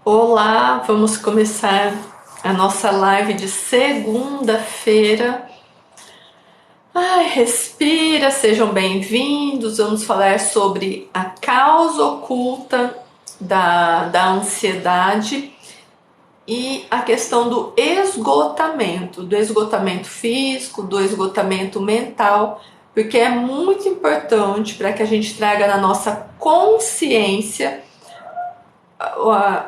Olá, vamos começar a nossa live de segunda-feira. Ai, respira, sejam bem-vindos. Vamos falar sobre a causa oculta da ansiedade e a questão do esgotamento físico, do esgotamento mental, porque é muito importante para que a gente traga na nossa consciência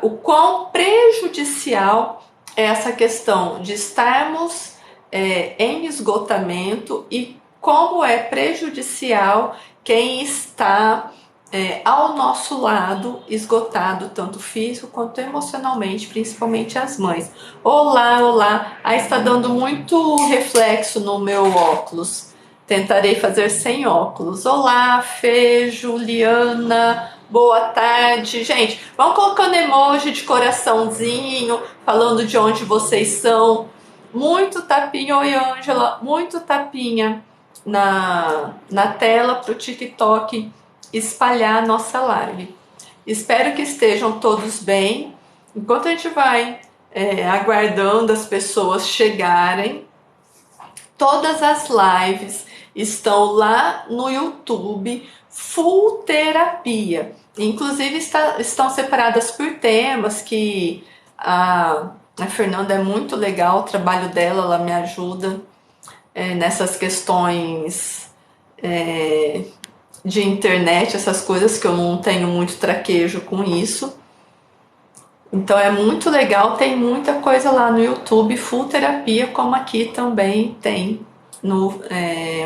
o quão prejudicial é essa questão de estarmos em esgotamento e como é prejudicial quem está ao nosso lado esgotado, tanto físico quanto emocionalmente, principalmente as mães. Olá, olá! Está dando muito reflexo no meu óculos. Tentarei fazer sem óculos. Olá, Fê, Juliana, boa tarde. Gente, vão colocando emoji de coraçãozinho, falando de onde vocês são. Muito tapinha, oi Ângela, muito tapinha na tela para o TikTok espalhar a nossa live. Espero que estejam todos bem. Enquanto a gente vai aguardando as pessoas chegarem, todas as lives estão lá no YouTube, Full Terapia. Inclusive estão separadas por temas que a Fernanda é muito legal, o trabalho dela, ela me ajuda nessas questões de internet, essas coisas que eu não tenho muito traquejo com isso. Então é muito legal, tem muita coisa lá no YouTube, Full Terapia, como aqui também tem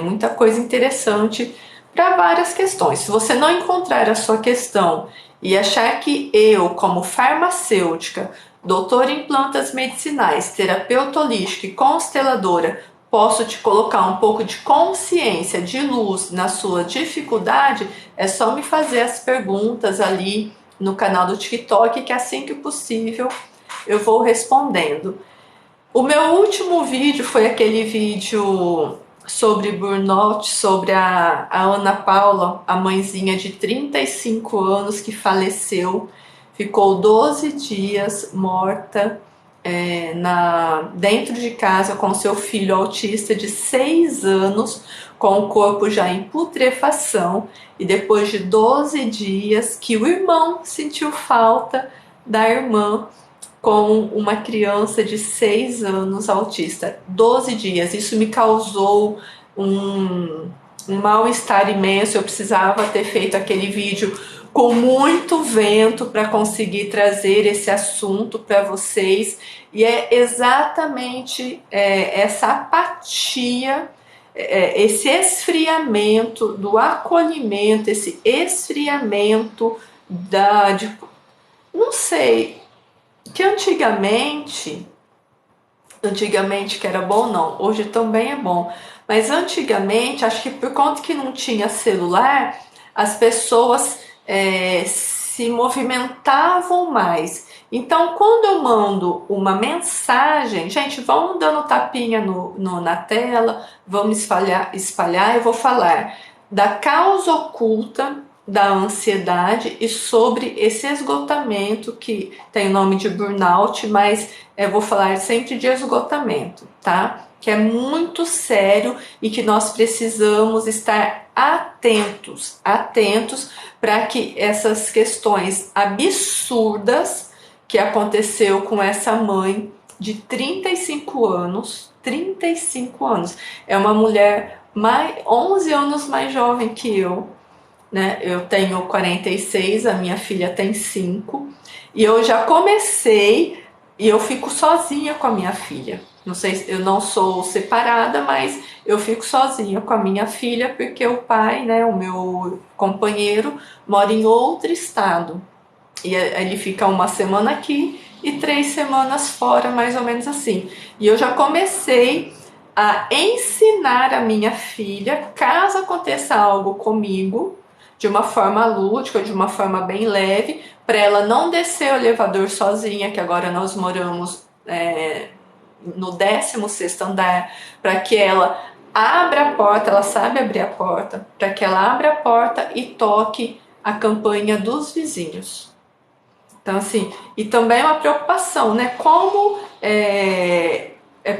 muita coisa interessante para várias questões. Se você não encontrar a sua questão e achar que eu, como farmacêutica, doutora em plantas medicinais, terapeuta holística e consteladora, posso te colocar um pouco de consciência, de luz na sua dificuldade, é só me fazer as perguntas ali no canal do TikTok, que assim que possível eu vou respondendo. O meu último vídeo foi aquele vídeo sobre burnout, sobre a Ana Paula, a mãezinha de 35 anos que faleceu, ficou 12 dias morta dentro de casa com seu filho autista de 6 anos, com o corpo já em putrefação, e depois de 12 dias que o irmão sentiu falta da irmã com uma criança de 6 anos autista. 12 dias, isso me causou um mal-estar imenso. Eu precisava ter feito aquele vídeo com muito vento para conseguir trazer esse assunto para vocês, e é exatamente essa apatia, esse esfriamento do acolhimento, esse esfriamento não sei, que antigamente que era bom, não, hoje também é bom, mas antigamente, acho que por conta que não tinha celular, as pessoas se movimentavam mais. Então, quando eu mando uma mensagem, gente, vão dando tapinha na tela, vamos espalhar, eu vou falar da causa oculta da ansiedade e sobre esse esgotamento que tem o nome de burnout, mas eu vou falar sempre de esgotamento, tá? Que é muito sério e que nós precisamos estar atentos para que essas questões absurdas que aconteceu com essa mãe de 35 anos, é uma mulher 11 anos mais jovem que eu, né? Eu tenho 46, a minha filha tem 5, e eu já comecei e eu fico sozinha com a minha filha. Não sei, eu não sou separada, mas eu fico sozinha com a minha filha porque o pai, né, o meu companheiro, mora em outro estado. E ele fica uma semana aqui e 3 semanas fora, mais ou menos assim. E eu já comecei a ensinar a minha filha, caso aconteça algo comigo, de uma forma lúdica, de uma forma bem leve, para ela não descer o elevador sozinha, que agora nós moramos no 16º andar, para que ela abra a porta, ela sabe abrir a porta, para que ela abra a porta e toque a campainha dos vizinhos. Então, assim, e também é uma preocupação, né? Como é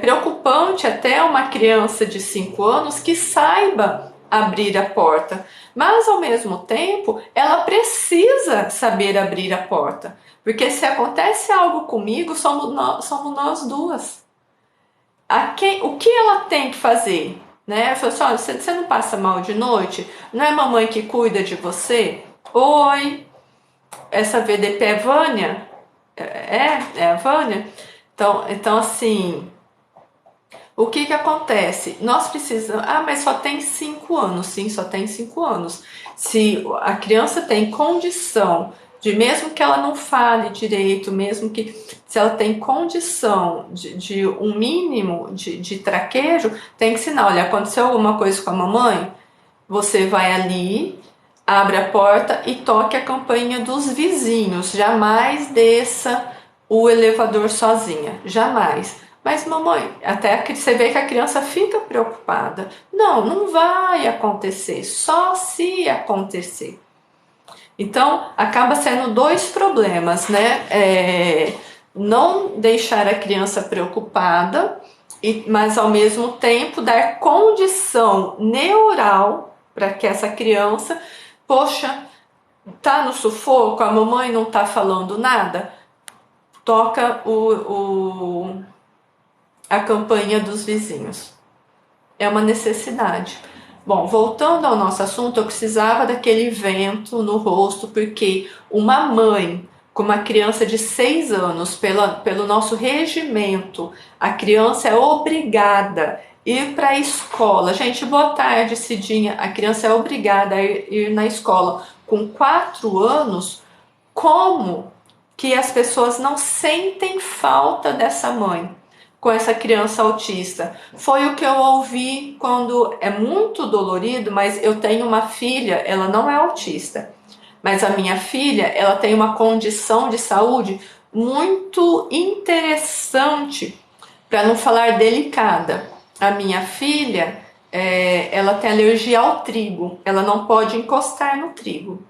preocupante até uma criança de 5 anos que saiba abrir a porta, mas ao mesmo tempo ela precisa saber abrir a porta, porque se acontece algo comigo, somos nós duas. O que ela tem que fazer? Né? Eu falo assim, olha, você não passa mal de noite? Não é mamãe que cuida de você? Oi, essa VDP é Vânia? É a Vânia? Então assim, o que que acontece? Nós precisamos. Ah, mas só tem 5 anos. Sim, só tem 5 anos. Se a criança tem condição de, mesmo que ela não fale direito, mesmo que se ela tem condição de um mínimo de traquejo, tem que ensinar: olha, aconteceu alguma coisa com a mamãe? Você vai ali, abre a porta e toque a campainha dos vizinhos. Jamais desça o elevador sozinha. Jamais. Mas mamãe, até que você vê que a criança fica preocupada. Não, não vai acontecer, só se acontecer. Então, acaba sendo dois problemas, né? Não deixar a criança preocupada, mas ao mesmo tempo dar condição neural para que essa criança, poxa, tá no sufoco, a mamãe não tá falando nada, toca a campainha dos vizinhos. É uma necessidade. Bom, voltando ao nosso assunto, eu precisava daquele vento no rosto, porque uma mãe com uma criança de 6 anos, pelo nosso regimento, a criança é obrigada a ir para a escola. Gente, boa tarde, Cidinha. A criança é obrigada a ir na escola com 4 anos. Como que as pessoas não sentem falta dessa mãe com essa criança autista? Foi o que eu ouvi quando é muito dolorido, mas eu tenho uma filha, ela não é autista, mas a minha filha, ela tem uma condição de saúde muito interessante, para não falar delicada. A minha filha, ela tem alergia ao trigo, ela não pode encostar no trigo.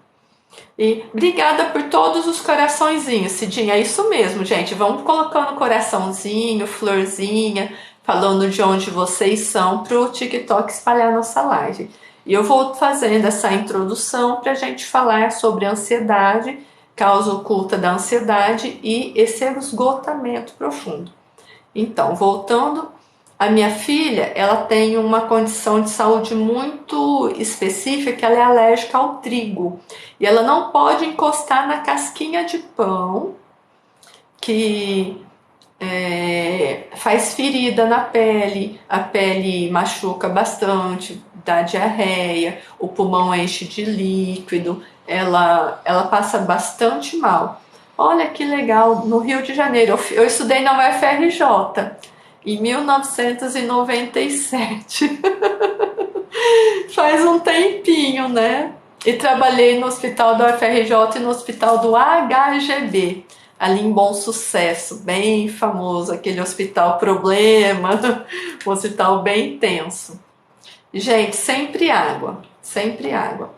E obrigada por todos os coraçõezinhos, Cidinha. É isso mesmo, gente. Vamos colocando coraçãozinho, florzinha, falando de onde vocês são, para o TikTok espalhar nossa live. E eu vou fazendo essa introdução para a gente falar sobre ansiedade, causa oculta da ansiedade e esse esgotamento profundo. Então, voltando, a minha filha, ela tem uma condição de saúde muito específica, que ela é alérgica ao trigo. E ela não pode encostar na casquinha de pão, que faz ferida na pele, a pele machuca bastante, dá diarreia, o pulmão enche de líquido, ela passa bastante mal. Olha que legal, no Rio de Janeiro, eu estudei na UFRJ em 1997. Faz um tempinho, né? E trabalhei no hospital do UFRJ e no hospital do HGB, ali em Bom Sucesso, bem famoso, aquele hospital problema, um hospital bem tenso. Gente, sempre água, sempre água.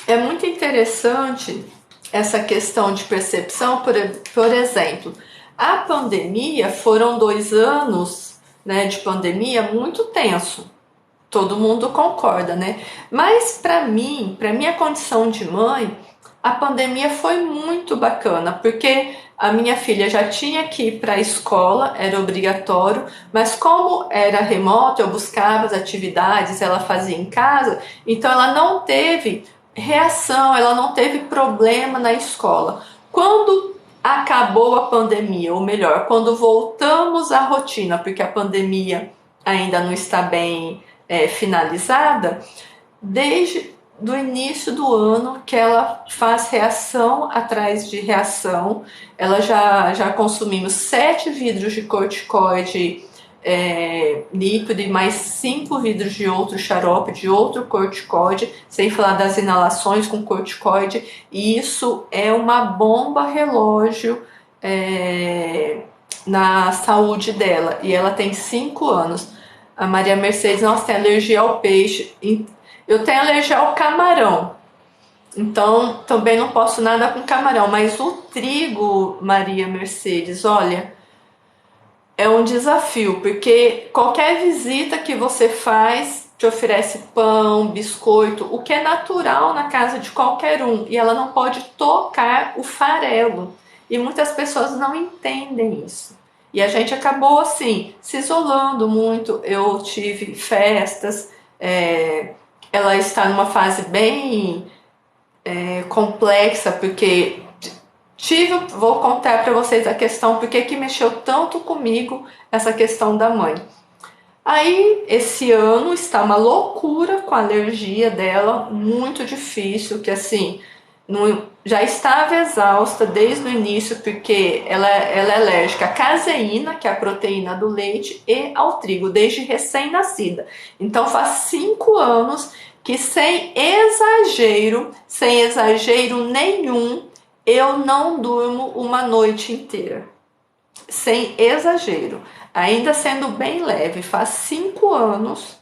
É muito interessante essa questão de percepção, por exemplo, a pandemia, foram 2 anos, né, de pandemia muito tenso. Todo mundo concorda, né? Mas para mim, para minha condição de mãe, a pandemia foi muito bacana, porque a minha filha já tinha que ir para a escola, era obrigatório, mas como era remoto, eu buscava as atividades, ela fazia em casa, então ela não teve reação, ela não teve problema na escola. Quando acabou a pandemia, ou melhor, quando voltamos à rotina, porque a pandemia ainda não está bem finalizada, desde do início do ano que ela faz reação atrás de reação. Ela já consumimos 7 vidros de corticoide líquido e mais 5 vidros de outro xarope, de outro corticoide, sem falar das inalações com corticoide, e isso é uma bomba relógio na saúde dela, e ela tem 5 anos. A Maria Mercedes, nossa, tem alergia ao peixe. Eu tenho alergia ao camarão, então também não posso nada com camarão. Mas o trigo, Maria Mercedes, olha, é um desafio, porque qualquer visita que você faz te oferece pão, biscoito, o que é natural na casa de qualquer um, e ela não pode tocar o farelo. E muitas pessoas não entendem isso. E a gente acabou assim, se isolando muito. Eu tive festas, ela está numa fase bem complexa, porque vou contar para vocês a questão, porque que mexeu tanto comigo essa questão da mãe. Aí, esse ano está uma loucura com a alergia dela, muito difícil, que assim, já estava exausta desde o início, porque ela é alérgica à caseína, que é a proteína do leite, e ao trigo, desde recém-nascida. Então, faz 5 anos que, sem exagero nenhum, eu não durmo uma noite inteira. Sem exagero. Ainda sendo bem leve, faz 5 anos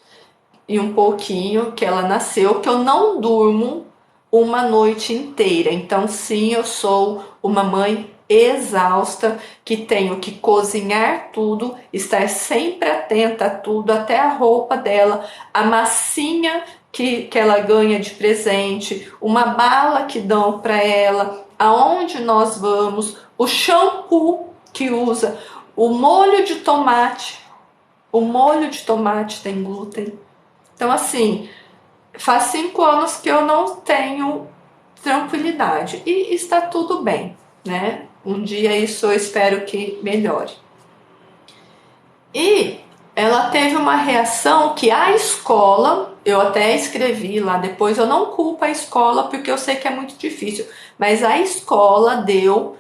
e um pouquinho que ela nasceu, que eu não durmo uma noite inteira. Então, sim, eu sou uma mãe exausta, que tenho que cozinhar tudo, estar sempre atenta a tudo, até a roupa dela, a massinha que ela ganha de presente, uma bala que dão para ela, aonde nós vamos, o shampoo que usa, o molho de tomate. O molho de tomate tem glúten. Então, assim, faz 5 anos que eu não tenho tranquilidade. E está tudo bem, né? Um dia isso eu espero que melhore. E ela teve uma reação que a escola, eu até escrevi lá depois, eu não culpo a escola porque eu sei que é muito difícil, mas a escola deu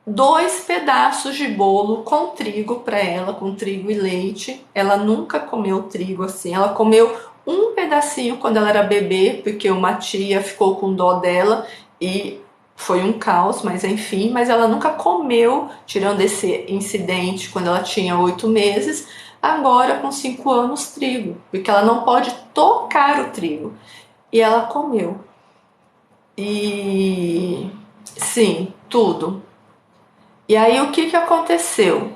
2 pedaços de bolo com trigo para ela, com trigo e leite. Ela nunca comeu trigo assim. Ela comeu um pedacinho quando ela era bebê, porque uma tia ficou com dó dela e foi um caos, mas enfim. Mas ela nunca comeu, tirando esse incidente quando ela tinha 8 meses, agora com 5 anos, trigo, porque ela não pode tocar o trigo. E ela comeu. E sim, tudo. E aí o que aconteceu?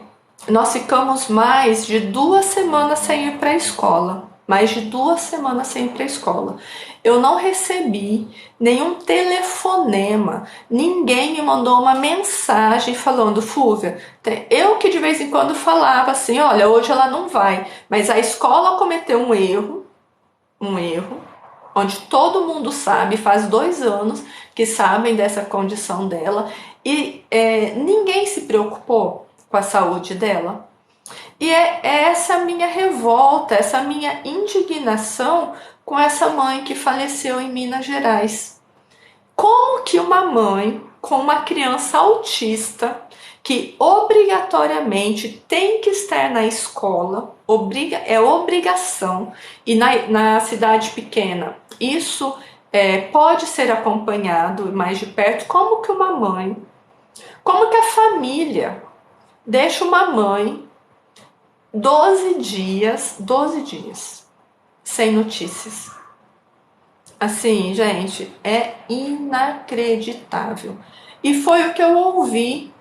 Nós ficamos mais de 2 semanas sem ir para a escola. Mais de 2 semanas sem ir para a escola. Eu não recebi nenhum telefonema, ninguém me mandou uma mensagem falando, Fúvia, eu que de vez em quando falava assim, olha, hoje ela não vai, mas a escola cometeu um erro, onde todo mundo sabe, faz 2 anos que sabem dessa condição dela, e ninguém se preocupou com a saúde dela. E é essa minha revolta, essa minha indignação com essa mãe que faleceu em Minas Gerais. Como que uma mãe com uma criança autista, que obrigatoriamente tem que estar na escola, é obrigação, e na cidade pequena isso pode ser acompanhado mais de perto, como que uma mãe, como que a família deixa uma mãe 12 dias sem notícias? Assim, gente, é inacreditável. E foi o que eu ouvi,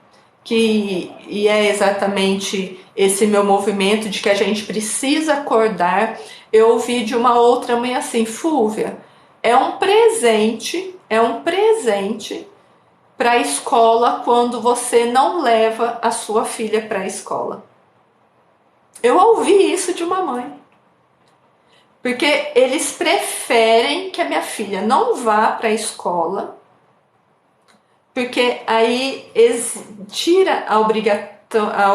e é exatamente esse meu movimento de que a gente precisa acordar. Eu ouvi de uma outra mãe assim, Fúvia, é um presente para a escola quando você não leva a sua filha para a escola. Eu ouvi isso de uma mãe. Porque eles preferem que a minha filha não vá para a escola, porque aí tira a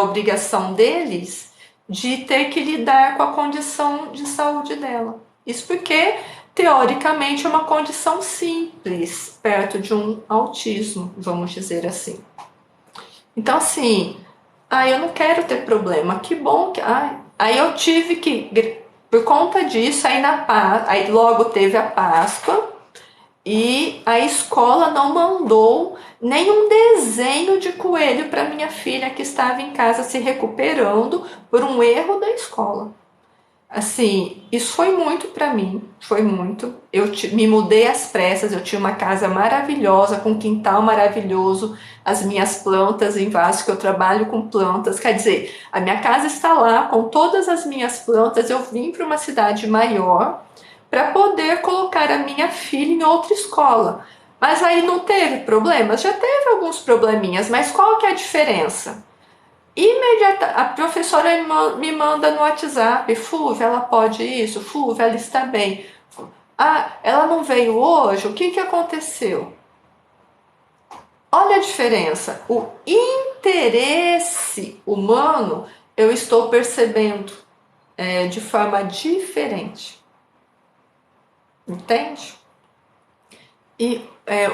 obrigação deles de ter que lidar com a condição de saúde dela. Isso porque, teoricamente, é uma condição simples, perto de um autismo, vamos dizer assim. Então, assim, eu não quero ter problema, que bom que... Aí eu tive que... Por conta disso, aí logo teve a Páscoa e a escola não mandou nenhum desenho de coelho para minha filha que estava em casa se recuperando por um erro da escola. Assim, isso foi muito para mim, foi muito. Me mudei às pressas, eu tinha uma casa maravilhosa, com um quintal maravilhoso, as minhas plantas em vasos, que eu trabalho com plantas. Quer dizer, a minha casa está lá com todas as minhas plantas. Eu vim para uma cidade maior para poder colocar a minha filha em outra escola. Mas aí não teve problemas, já teve alguns probleminhas, mas qual que é a diferença? A professora me manda no WhatsApp: Fúvia, ela pode isso? Fúvia, ela está bem. Ah, ela não veio hoje? O que que aconteceu? Olha a diferença. O interesse humano eu estou percebendo de forma diferente. Entende? E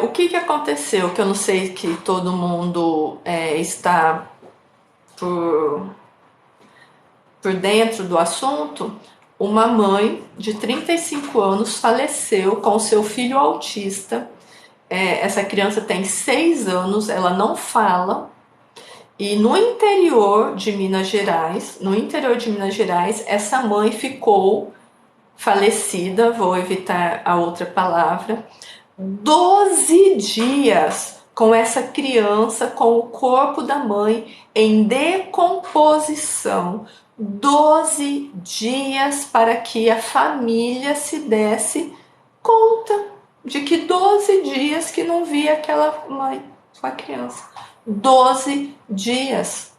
o que que aconteceu? Que eu não sei, que todo mundo está por dentro do assunto. Uma mãe de 35 anos faleceu com seu filho autista. Essa criança tem 6 anos, ela não fala. E no interior de Minas Gerais, essa mãe ficou falecida, vou evitar a outra palavra, 12 dias com essa criança, com o corpo da mãe em decomposição. 12 dias para que a família se desse conta de que 12 dias que não via aquela mãe com a criança. 12 dias.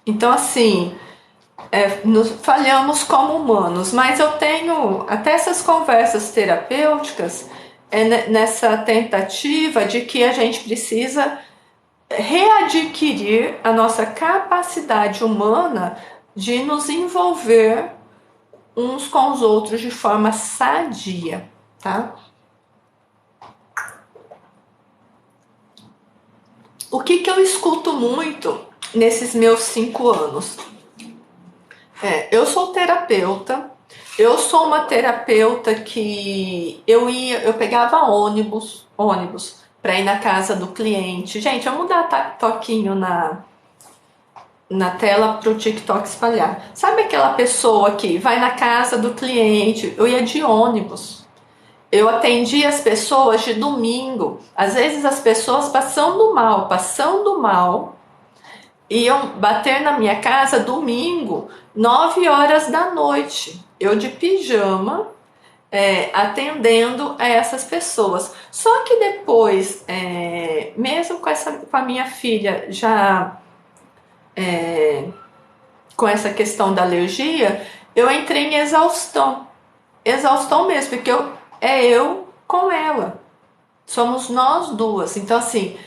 Então, assim, nos falhamos como humanos, mas eu tenho até essas conversas terapêuticas nessa tentativa de que a gente precisa readquirir a nossa capacidade humana de nos envolver uns com os outros de forma sadia, tá? O que eu escuto muito nesses meus 5 anos? Eu sou terapeuta. Eu sou uma terapeuta que eu pegava ônibus para ir na casa do cliente. Gente, vamos dar toquinho na tela para o TikTok espalhar. Sabe aquela pessoa que vai na casa do cliente? Eu ia de ônibus. Eu atendia as pessoas de domingo. Às vezes as pessoas passando mal, iam bater na minha casa domingo, 9 horas da noite. Eu de pijama, atendendo a essas pessoas. Só que depois, mesmo com a minha filha já com essa questão da alergia, eu entrei em exaustão. Exaustão mesmo, porque eu com ela. Somos nós duas. Então, assim,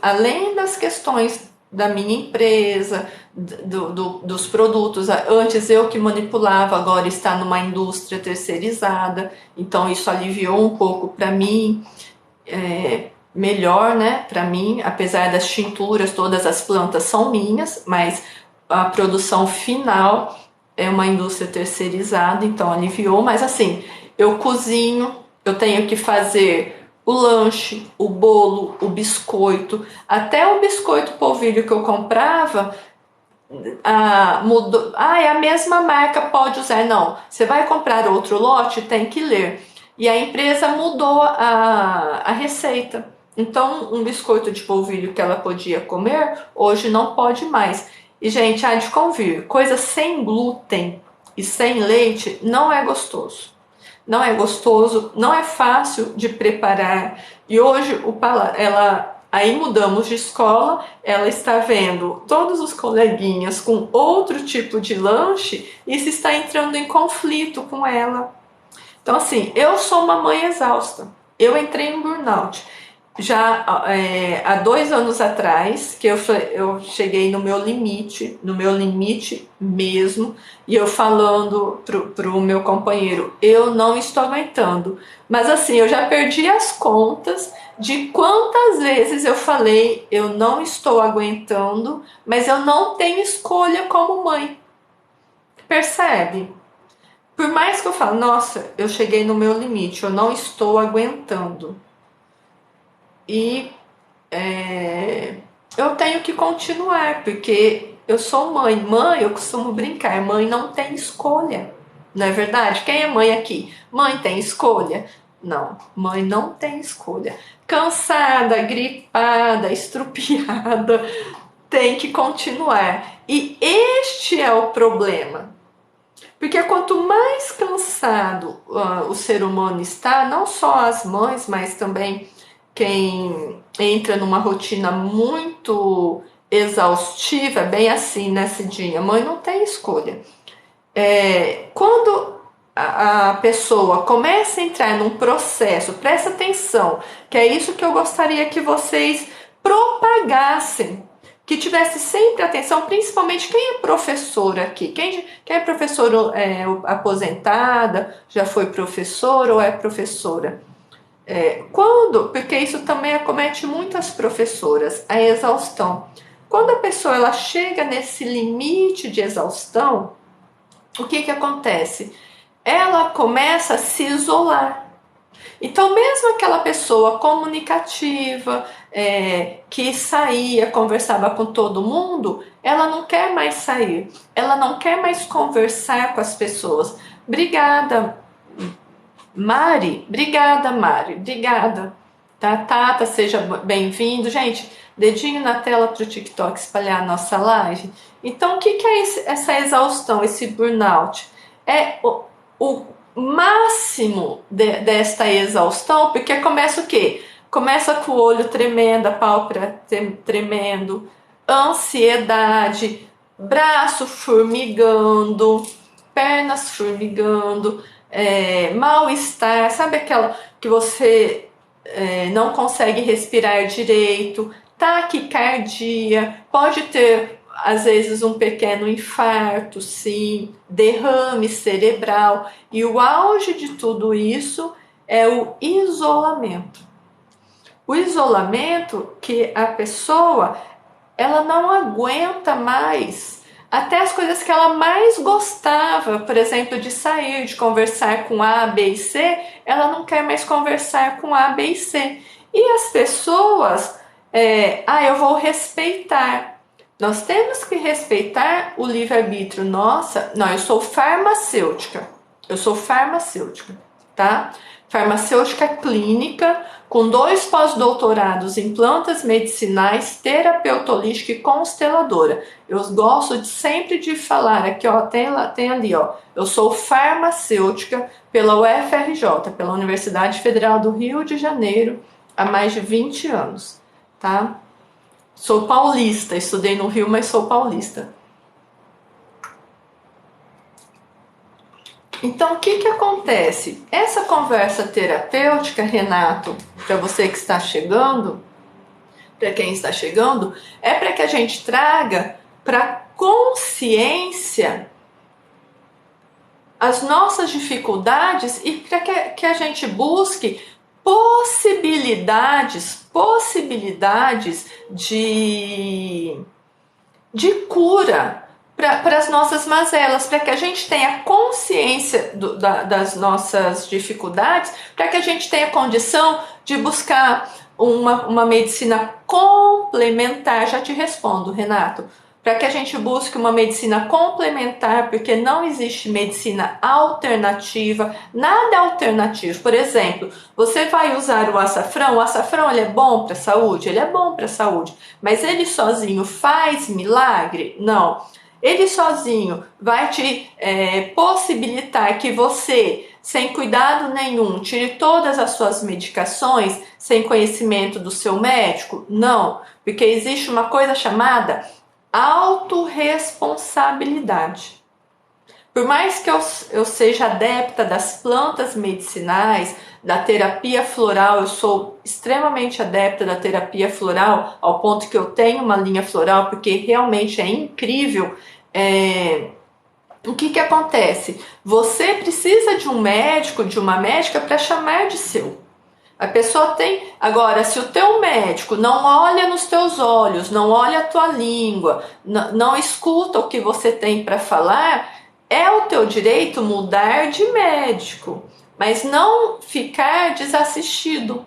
além das questões da minha empresa, dos produtos, antes eu que manipulava, agora está numa indústria terceirizada, então isso aliviou um pouco para mim, melhor, né, para mim, apesar das tinturas, todas as plantas são minhas, mas a produção final é uma indústria terceirizada, então aliviou, mas assim, eu cozinho, eu tenho que fazer o lanche, o bolo, o biscoito, até o biscoito polvilho que eu comprava, mudou. É a mesma marca, pode usar. Não, você vai comprar outro lote, tem que ler. E a empresa mudou a receita. Então, um biscoito de polvilho que ela podia comer, hoje não pode mais. E, gente, há de convir, coisa sem glúten e sem leite não é gostoso. Não é gostoso, não é fácil de preparar. E hoje aí mudamos de escola, ela está vendo todos os coleguinhas com outro tipo de lanche e se está entrando em conflito com ela. Então, assim, eu sou uma mãe exausta. Eu entrei em burnout. Já há 2 anos atrás, que eu cheguei no meu limite mesmo, e eu falando pro meu companheiro: eu não estou aguentando. Mas assim, eu já perdi as contas de quantas vezes eu falei: eu não estou aguentando, mas eu não tenho escolha como mãe. Percebe? Por mais que eu fale: nossa, eu cheguei no meu limite, eu não estou aguentando. E eu tenho que continuar, porque eu sou mãe. Mãe, eu costumo brincar, mãe não tem escolha. Não é verdade? Quem é mãe aqui? Mãe tem escolha? Não, mãe não tem escolha. Cansada, gripada, estrupiada, tem que continuar. E este é o problema. Porque quanto mais cansado o ser humano está, não só as mães, mas também quem entra numa rotina muito exaustiva, é bem assim, né, Cidinha? Mãe não tem escolha. Quando a pessoa começa a entrar num processo, presta atenção, que é isso que eu gostaria que vocês propagassem, que tivesse sempre atenção, principalmente quem é professor aqui, quem é professora aposentada, já foi professor ou é professora. Porque isso também acomete muitas professoras, a exaustão. Quando a pessoa ela chega nesse limite de exaustão, o que acontece? Ela começa a se isolar. Então, mesmo aquela pessoa comunicativa, que saía, conversava com todo mundo, ela não quer mais sair, ela não quer mais conversar com as pessoas. Obrigada, Mari. Obrigada, Mari. Obrigada. Tá, Tata, seja bem-vindo. Gente, dedinho na tela para o TikTok espalhar a nossa live. Então, o que é essa exaustão, esse burnout? É o máximo desta exaustão, porque começa o quê? Começa com o olho tremendo, a pálpebra tremendo, ansiedade, braço formigando, pernas formigando, mal-estar, sabe aquela que você não consegue respirar direito, taquicardia, pode ter às vezes um pequeno infarto, sim, derrame cerebral, e o auge de tudo isso é o isolamento. O isolamento que a pessoa ela não aguenta mais até as coisas que ela mais gostava, por exemplo, de sair, de conversar com A, B e C, ela não quer mais conversar com A, B e C. E as pessoas, eu vou respeitar. Nós temos que respeitar o livre-arbítrio. Nossa, não, eu sou farmacêutica, tá? Farmacêutica clínica, com 2 pós-doutorados em plantas medicinais, terapeuta holística e consteladora. Eu gosto sempre de falar aqui, ó, tem ali, ó, eu sou farmacêutica pela UFRJ, pela Universidade Federal do Rio de Janeiro, há mais de 20 anos, tá? Sou paulista, estudei no Rio, mas sou paulista. Então, o que acontece? Essa conversa terapêutica, Renato, para você que está chegando, para quem está chegando, é para que a gente traga para consciência as nossas dificuldades e para que a gente busque possibilidades de cura para as nossas mazelas, para que a gente tenha consciência das nossas dificuldades, para que a gente tenha condição de buscar uma medicina complementar. Já te respondo, Renato. Para que a gente busque uma medicina complementar, porque não existe medicina alternativa, nada alternativo. Por exemplo, você vai usar o açafrão ele é bom para a saúde? Ele é bom para a saúde, mas ele sozinho faz milagre? Não. Ele sozinho vai te possibilitar que você, sem cuidado nenhum, tire todas as suas medicações sem conhecimento do seu médico? Não, porque existe uma coisa chamada autorresponsabilidade. Por mais que eu seja adepta das plantas medicinais, da terapia floral, eu sou extremamente adepta da terapia floral, ao ponto que eu tenho uma linha floral, porque realmente é incrível. O que acontece? Você precisa de um médico, de uma médica para chamar de seu. A pessoa tem... Agora, se o teu médico não olha nos teus olhos, não olha a tua língua, não escuta o que você tem para falar, é o teu direito mudar de médico, mas não ficar desassistido,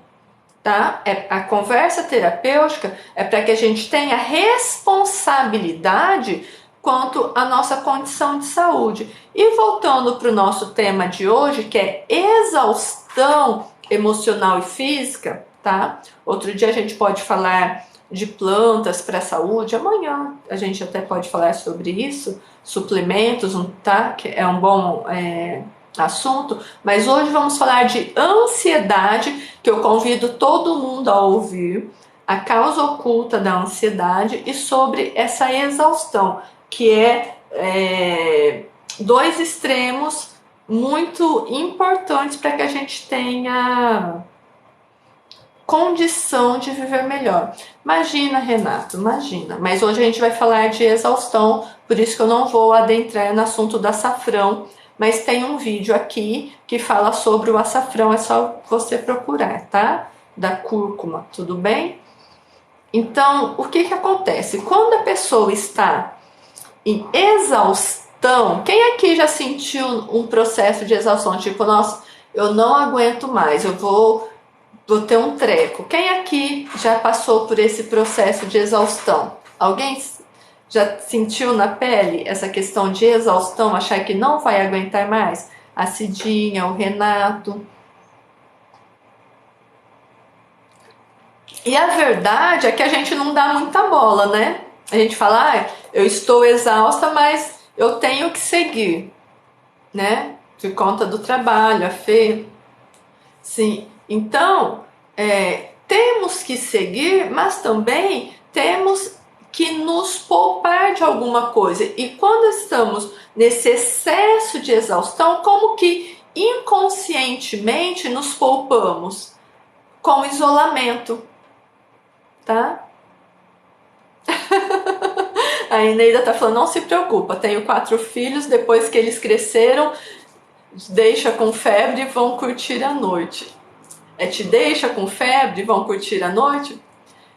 tá? A conversa terapêutica é para que a gente tenha responsabilidade quanto à nossa condição de saúde. E voltando para o nosso tema de hoje, que é exaustão emocional e física, tá? Outro dia a gente pode falar de plantas para a saúde, amanhã a gente até pode falar sobre isso, suplementos, tá? Que é um bom assunto, mas hoje vamos falar de ansiedade, que eu convido todo mundo a ouvir, a causa oculta da ansiedade e sobre essa exaustão, que dois extremos muito importantes para que a gente tenha condição de viver melhor. Imagina, Renato, imagina. Mas hoje a gente vai falar de exaustão, por isso que eu não vou adentrar no assunto do açafrão, mas tem um vídeo aqui que fala sobre o açafrão, é só você procurar, tá? Da cúrcuma, tudo bem? Então, o que acontece? Quando a pessoa está em exaustão, quem aqui já sentiu um processo de exaustão? Tipo, nossa, eu não aguento mais, eu vou ter um treco. Quem aqui já passou por esse processo de exaustão? Alguém já sentiu na pele essa questão de exaustão, achar que não vai aguentar mais? A Cidinha, o Renato. E a verdade é que a gente não dá muita bola, né? A gente fala, eu estou exausta, mas eu tenho que seguir, né? Por conta do trabalho, a Fê. Sim, então, temos que seguir, mas também temos que nos poupar de alguma coisa. E quando estamos nesse excesso de exaustão, como que inconscientemente nos poupamos? Com isolamento, tá? A Eneida tá falando, não se preocupa, tenho 4 filhos, depois que eles cresceram, deixa com febre e vão curtir a noite. Te deixa com febre e vão curtir a noite?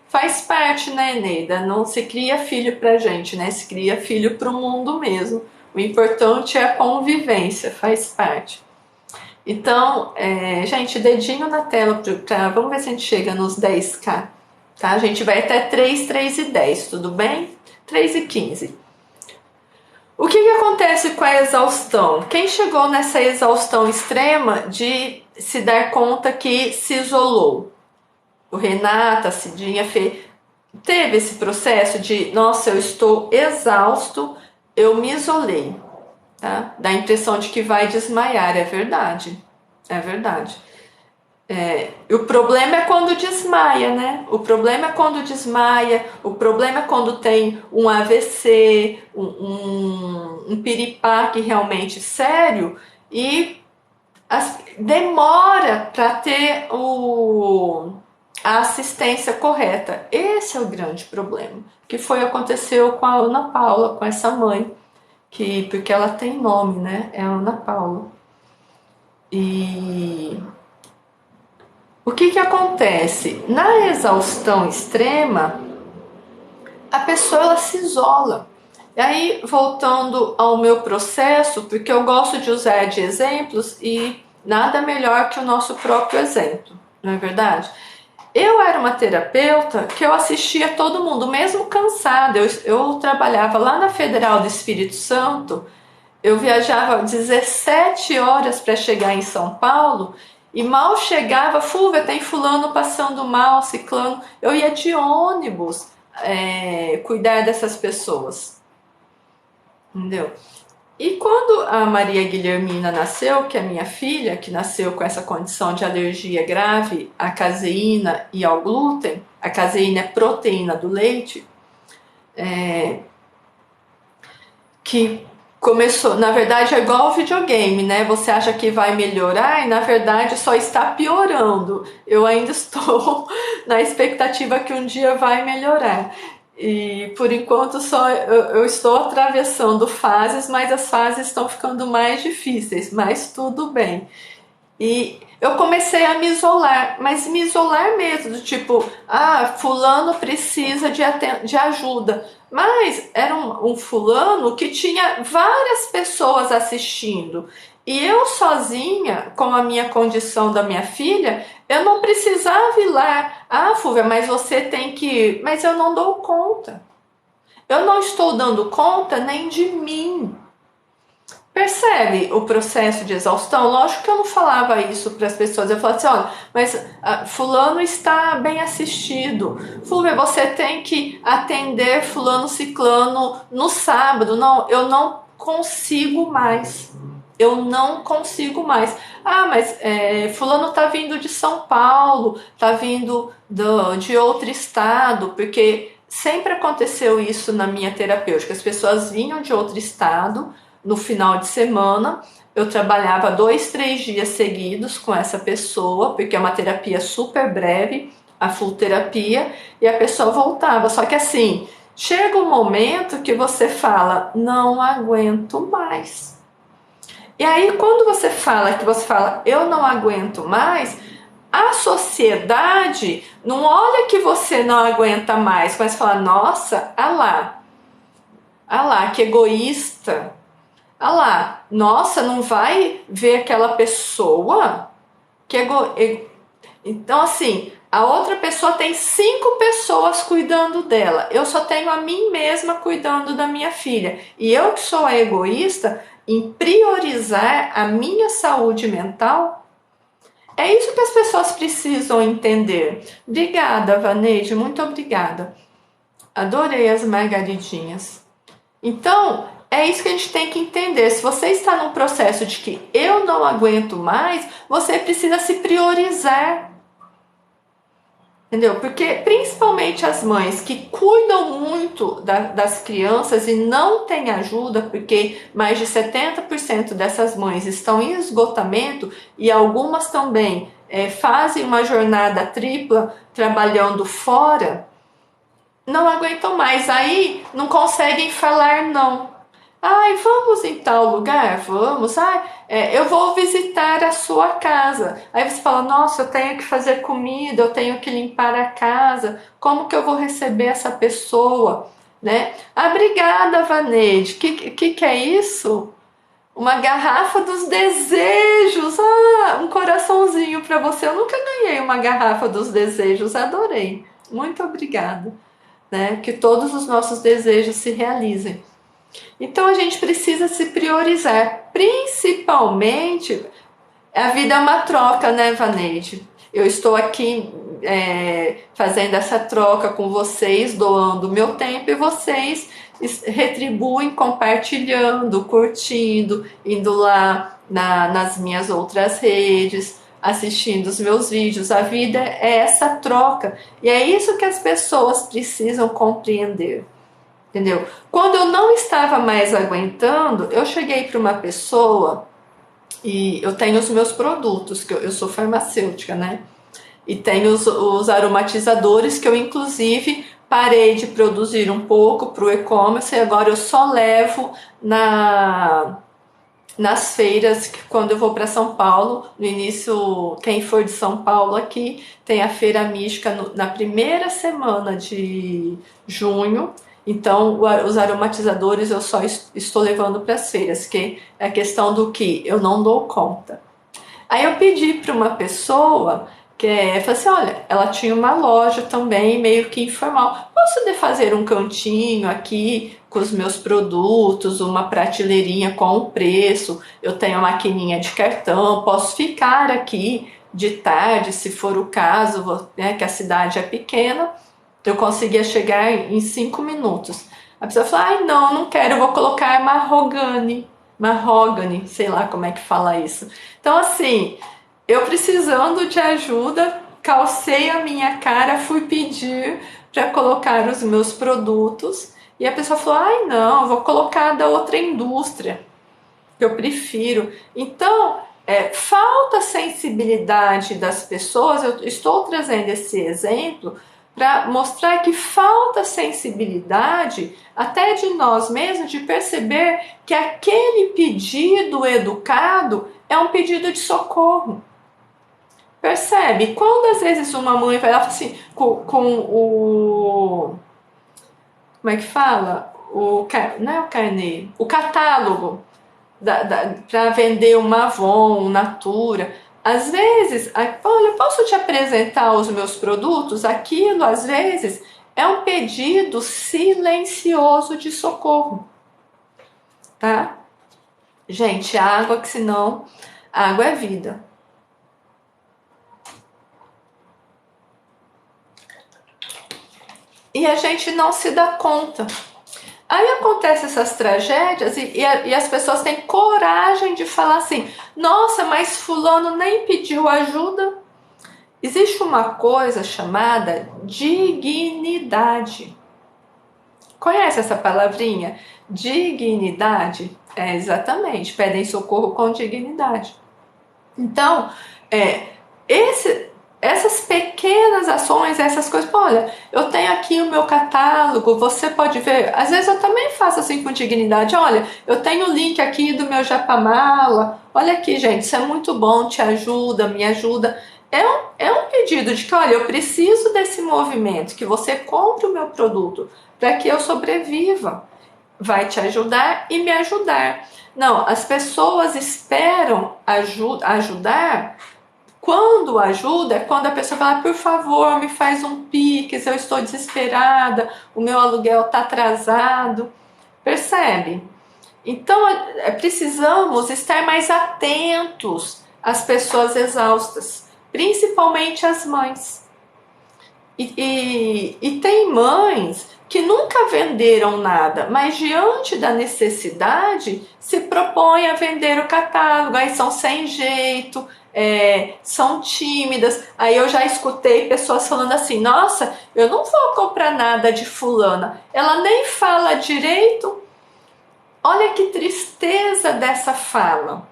Faz parte, né, Eneida? Não se cria filho pra gente, né? Se cria filho pro mundo mesmo. O importante é a convivência, faz parte. Então, gente, dedinho na tela, vamos ver se a gente chega nos 10k, tá? A gente vai até 3, 3 e 10, tudo bem? 3 e 15. O que acontece com a exaustão? Quem chegou nessa exaustão extrema de se dar conta que se isolou? O Renato, a Cidinha, teve esse processo de, nossa, eu estou exausto, eu me isolei, tá? Dá a impressão de que vai desmaiar, é verdade, é verdade. O problema é quando desmaia, né? O problema é quando desmaia, o problema é quando tem um AVC, um piripaque realmente sério e demora para ter a assistência correta. Esse é o grande problema, que aconteceu com a Ana Paula, com essa mãe, porque ela tem nome, né? É a Ana Paula. E o que acontece? Na exaustão extrema, a pessoa ela se isola. E aí, voltando ao meu processo, porque eu gosto de usar de exemplos e nada melhor que o nosso próprio exemplo, não é verdade? Eu era uma terapeuta que eu assistia todo mundo, mesmo cansada. Eu trabalhava lá na Federal do Espírito Santo, eu viajava 17 horas para chegar em São Paulo e mal chegava, Fúvia, tem fulano passando mal, ciclano. Eu ia de ônibus cuidar dessas pessoas, entendeu? E quando a Maria Guilhermina nasceu, que é minha filha, que nasceu com essa condição de alergia grave à caseína e ao glúten, a caseína é proteína do leite, que começou, na verdade é igual ao videogame, né? Você acha que vai melhorar e na verdade só está piorando. Eu ainda estou na expectativa que um dia vai melhorar. E por enquanto só eu estou atravessando fases, mas as fases estão ficando mais difíceis, mas tudo bem. E eu comecei a me isolar, mas me isolar mesmo, do tipo, fulano precisa de ajuda. Mas era um fulano que tinha várias pessoas assistindo. E eu sozinha, com a minha condição da minha filha, eu não precisava ir lá. Ah, Fúvia, mas você tem que ir. Mas eu não dou conta. Eu não estou dando conta nem de mim. Percebe o processo de exaustão? Lógico que eu não falava isso para as pessoas. Eu falava assim, olha, mas fulano está bem assistido. Fúvia, você tem que atender fulano ciclano no sábado. Não, eu não consigo mais. Eu não consigo mais. Ah, mas fulano está vindo de São Paulo, está vindo de outro estado, porque sempre aconteceu isso na minha terapêutica. As pessoas vinham de outro estado no final de semana. Eu trabalhava 2, 3 dias seguidos com essa pessoa, porque é uma terapia super breve, a full terapia, e a pessoa voltava. Só que assim, chega um momento que você fala, não aguento mais. E aí, quando você fala, eu não aguento mais, a sociedade não olha que você não aguenta mais, mas fala, nossa, ah lá, que egoísta. Ah lá, nossa, não vai ver aquela pessoa que então assim, a outra pessoa tem 5 pessoas cuidando dela. Eu só tenho a mim mesma cuidando da minha filha. E eu que sou a egoísta em priorizar a minha saúde mental. É isso que as pessoas precisam entender. Obrigada, Vaneide, muito obrigada. Adorei as margaridinhas. Então, é isso que a gente tem que entender. Se você está num processo de que eu não aguento mais, você precisa se priorizar. Entendeu? Porque principalmente as mães que cuidam muito das crianças e não têm ajuda, porque mais de 70% dessas mães estão em esgotamento e algumas também fazem uma jornada tripla trabalhando fora, não aguentam mais. Aí não conseguem falar não. Ai, vamos em tal lugar? Vamos. Ai, eu vou visitar a sua casa. Aí você fala, nossa, eu tenho que fazer comida, eu tenho que limpar a casa. Como que eu vou receber essa pessoa? Né? Ah, obrigada, Vaneide. Que é isso? Uma garrafa dos desejos. Ah, um coraçãozinho para você. Eu nunca ganhei uma garrafa dos desejos. Adorei. Muito obrigada. Né? Que todos os nossos desejos se realizem. Então a gente precisa se priorizar, principalmente a vida é uma troca, né, Vaneide? Eu estou aqui fazendo essa troca com vocês, doando o meu tempo e vocês retribuem compartilhando, curtindo, indo lá nas minhas outras redes, assistindo os meus vídeos. A vida é essa troca e é isso que as pessoas precisam compreender. Entendeu? Quando eu não estava mais aguentando, eu cheguei para uma pessoa e eu tenho os meus produtos, que eu sou farmacêutica, né? E tenho os aromatizadores que eu, inclusive, parei de produzir um pouco para o e-commerce e agora eu só levo nas feiras, que quando eu vou para São Paulo, no início, quem for de São Paulo aqui, tem a Feira Mística na primeira semana de junho. Então, os aromatizadores eu só estou levando para as feiras, que é a questão do que eu não dou conta. Aí eu pedi para uma pessoa falei assim, olha, ela tinha uma loja também, meio que informal. Posso fazer um cantinho aqui com os meus produtos, uma prateleirinha com o preço, eu tenho a maquininha de cartão, posso ficar aqui de tarde, se for o caso, né, que a cidade é pequena, eu conseguia chegar em 5 minutos. A pessoa falou, ai não, não quero, eu vou colocar mahogany, sei lá como é que fala isso. Então assim, eu precisando de ajuda, calcei a minha cara, fui pedir para colocar os meus produtos e a pessoa falou, ai não, eu vou colocar da outra indústria, que eu prefiro. Então, falta sensibilidade das pessoas, eu estou trazendo esse exemplo para mostrar que falta sensibilidade até de nós mesmos, de perceber que aquele pedido educado é um pedido de socorro. Percebe? Quando às vezes uma mãe vai lá assim, com o. Como é que fala? Não é o carnê, o catálogo. para vender uma Avon, um Natura. Às vezes, olha, posso te apresentar os meus produtos? Aquilo, às vezes, é um pedido silencioso de socorro, tá? Gente, água, que senão água é vida. E a gente não se dá conta. Aí acontecem essas tragédias e as pessoas têm coragem de falar assim: nossa, mas fulano nem pediu ajuda. Existe uma coisa chamada dignidade. Conhece essa palavrinha? Dignidade? É, exatamente, pedem socorro com dignidade. Então, essas pequenas ações, essas coisas, olha, eu tenho aqui o meu catálogo, você pode ver. Às vezes eu também faço assim com dignidade. Olha, eu tenho o link aqui do meu Japamala. Olha aqui, gente, isso é muito bom, te ajuda, me ajuda. É um pedido de que, olha, eu preciso desse movimento, que você compre o meu produto para que eu sobreviva. Vai te ajudar e me ajudar. Não, as pessoas esperam ajudar. Quando ajuda é quando a pessoa fala: por favor, me faz um Pix, eu estou desesperada, o meu aluguel está atrasado. Percebe? Então, precisamos estar mais atentos às pessoas exaustas, principalmente as mães. E tem mães que nunca venderam nada, mas diante da necessidade se propõem a vender o catálogo. Aí são sem jeito, são tímidas. Aí eu já escutei pessoas falando assim: nossa, eu não vou comprar nada de fulana, ela nem fala direito. Olha que tristeza dessa fala.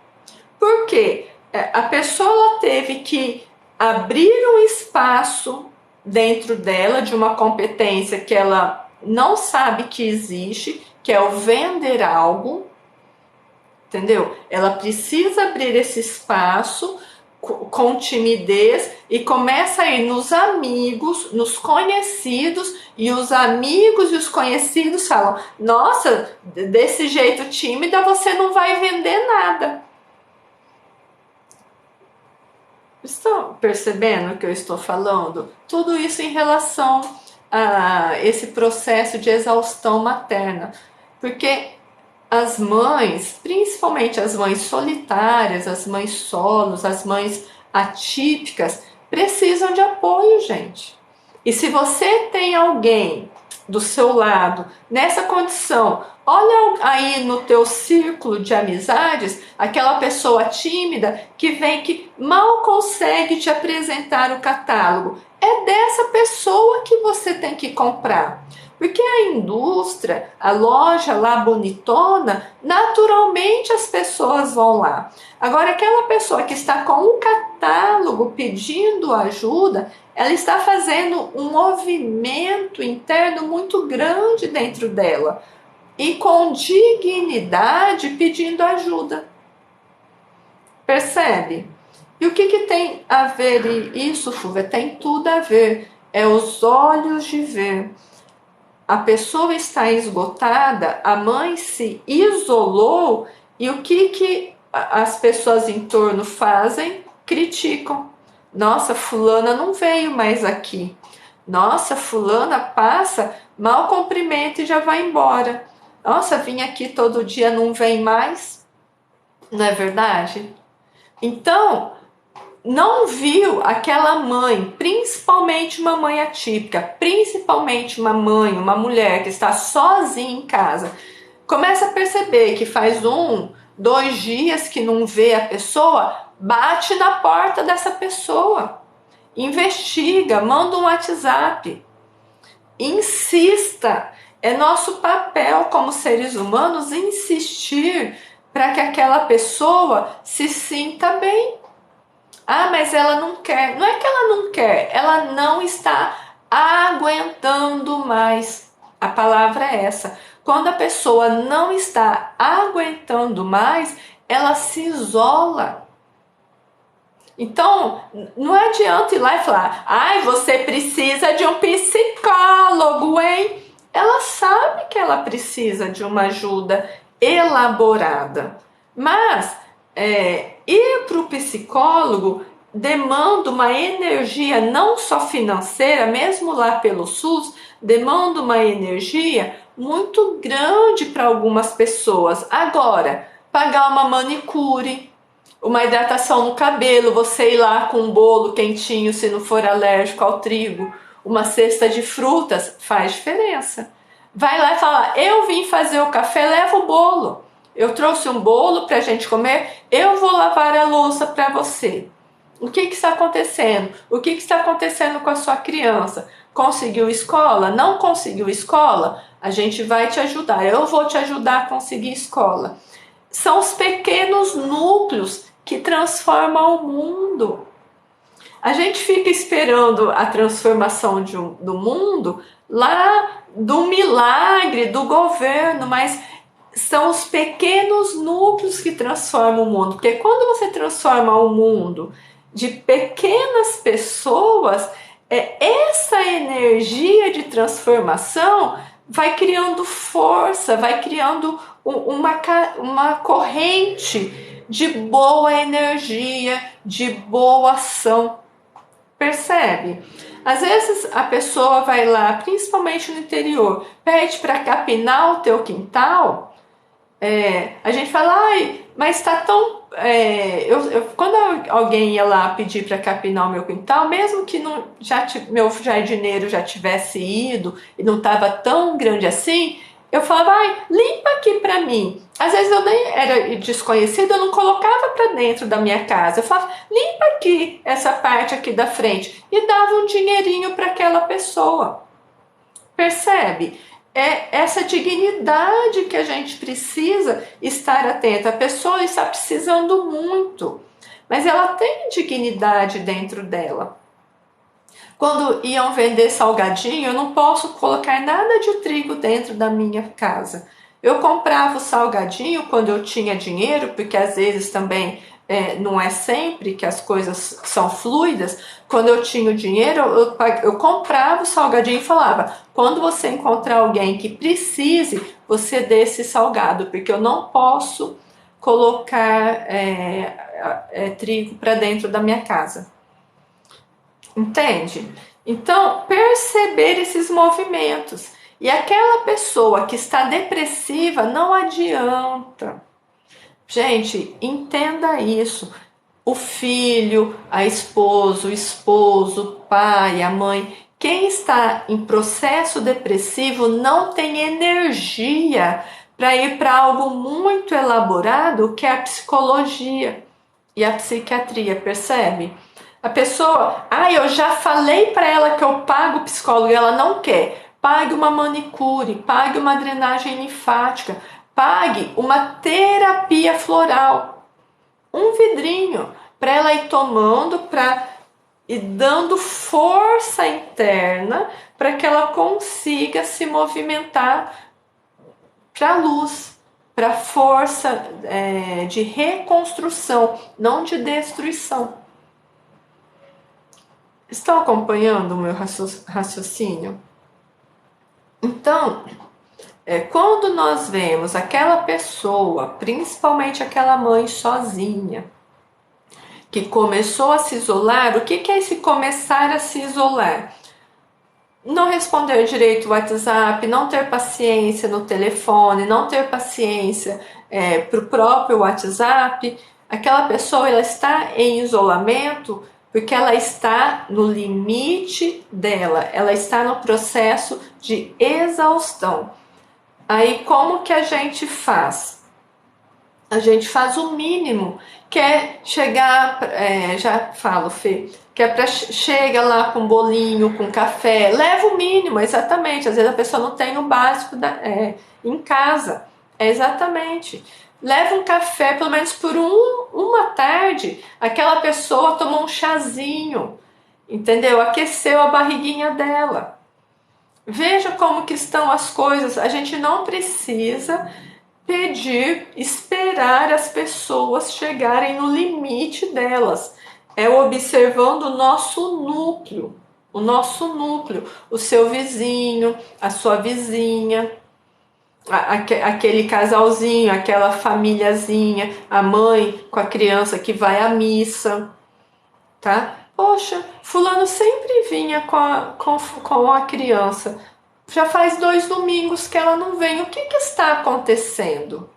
Por quê? A pessoa teve que abrir um espaço dentro dela de uma competência que ela não sabe que existe, que é o vender algo, entendeu? Ela precisa abrir esse espaço com timidez e começa a ir nos amigos, nos conhecidos, e os amigos e os conhecidos falam: nossa, desse jeito tímida você não vai vender nada. Estão percebendo o que eu estou falando? Tudo isso em relação a esse processo de exaustão materna. Porque as mães, principalmente as mães solitárias, as mães solos, as mães atípicas, precisam de apoio, gente. E se você tem alguém do seu lado nessa condição, olha aí no teu círculo de amizades, aquela pessoa tímida que vem, que mal consegue te apresentar o catálogo. É dessa pessoa que você tem que comprar. Porque a indústria, a loja lá bonitona, naturalmente as pessoas vão lá. Agora, aquela pessoa que está com um catálogo pedindo ajuda, ela está fazendo um movimento interno muito grande dentro dela e com dignidade pedindo ajuda. Percebe? E o que tem a ver isso, Fúvia? Tem tudo a ver. É os olhos de ver. A pessoa está esgotada, a mãe se isolou, e o que as pessoas em torno fazem? Criticam. Nossa, fulana não veio mais aqui. Nossa, fulana passa, mal cumprimenta e já vai embora. Nossa, vim aqui todo dia, não vem mais. Não é verdade? Então, não viu aquela mãe, principalmente uma mãe atípica, principalmente uma mãe, uma mulher que está sozinha em casa, começa a perceber que faz 1, 2 dias que não vê a pessoa, bate na porta dessa pessoa, investiga, manda um WhatsApp, insista. É nosso papel como seres humanos insistir para que aquela pessoa se sinta bem. Ah, mas ela não quer. Não é que ela não quer, ela não está aguentando mais. A palavra é essa. Quando a pessoa não está aguentando mais, ela se isola. Então, não adianta ir lá e falar: ai, você precisa de um psicólogo, hein? Ela sabe que ela precisa de uma ajuda elaborada. Mas ir para o psicólogo demanda uma energia não só financeira, mesmo lá pelo SUS, demanda uma energia muito grande para algumas pessoas. Agora, pagar uma manicure, uma hidratação no cabelo, você ir lá com um bolo quentinho, se não for alérgico ao trigo, uma cesta de frutas, faz diferença. Vai lá e fala, eu vim fazer o café, leva o bolo. Eu trouxe um bolo para a gente comer, eu vou lavar a louça para você. O que está acontecendo? O que está acontecendo com a sua criança? Conseguiu escola? Não conseguiu escola? A gente vai te ajudar. Eu vou te ajudar a conseguir escola. São os pequenos núcleos que transformam o mundo. A gente fica esperando a transformação do mundo lá do milagre do governo, mas são os pequenos núcleos que transformam o mundo. Porque quando você transforma o mundo de pequenas pessoas, essa energia de transformação vai criando força, vai criando uma corrente de boa energia, de boa ação. Percebe? Às vezes a pessoa vai lá, principalmente no interior, pede para capinar o teu quintal. A gente fala, ai, mas tá tão. Quando alguém ia lá pedir para capinar o meu quintal, mesmo que meu jardineiro já tivesse ido e não estava tão grande assim, eu falava, ai, limpa aqui para mim. Às vezes eu nem era desconhecida, eu não colocava para dentro da minha casa. Eu falava, limpa aqui essa parte aqui da frente e dava um dinheirinho para aquela pessoa. Percebe? É essa dignidade que a gente precisa estar atenta. A pessoa está precisando muito, mas ela tem dignidade dentro dela. Quando iam vender salgadinho, eu não posso colocar nada de trigo dentro da minha casa. Eu comprava o salgadinho quando eu tinha dinheiro, porque às vezes também não é sempre que as coisas são fluidas. Quando eu tinha o dinheiro, eu comprava o salgadinho e falava, quando você encontrar alguém que precise, você dê esse salgado, porque eu não posso colocar trigo para dentro da minha casa. Entende? Então, perceber esses movimentos. E aquela pessoa que está depressiva, não adianta. Gente, entenda isso. O filho, a esposa, o esposo, o pai, a mãe, quem está em processo depressivo não tem energia para ir para algo muito elaborado, que é a psicologia e a psiquiatria, percebe? A pessoa, eu já falei para ela que eu pago o psicólogo e ela não quer. Pague uma manicure, pague uma drenagem linfática, pague uma terapia floral. Um vidrinho para ela ir tomando e dando força interna para que ela consiga se movimentar para a luz, para a força de reconstrução, não de destruição. Estão acompanhando o meu raciocínio? Então, quando nós vemos aquela pessoa, principalmente aquela mãe sozinha, que começou a se isolar, o que é esse começar a se isolar? Não responder direito o WhatsApp, não ter paciência no telefone, não ter paciência para o próprio WhatsApp. Aquela pessoa ela está em isolamento porque ela está no limite dela, ela está no processo de exaustão. Aí como que a gente faz? A gente faz o mínimo, que é chegar, já falo, Fê, que é chega lá com bolinho, com café, leva o mínimo, exatamente. Às vezes a pessoa não tem o básico em casa, exatamente. Leva um café, pelo menos por uma tarde, aquela pessoa tomou um chazinho, entendeu? Aqueceu a barriguinha dela. Veja como que estão as coisas, a gente não precisa pedir, esperar as pessoas chegarem no limite delas. É observando o nosso núcleo, o seu vizinho, a sua vizinha. aquele casalzinho, aquela famíliazinha, a mãe com a criança que vai à missa, tá? Poxa, fulano sempre vinha com a criança. Já faz 2 domingos que ela não vem. O que está acontecendo?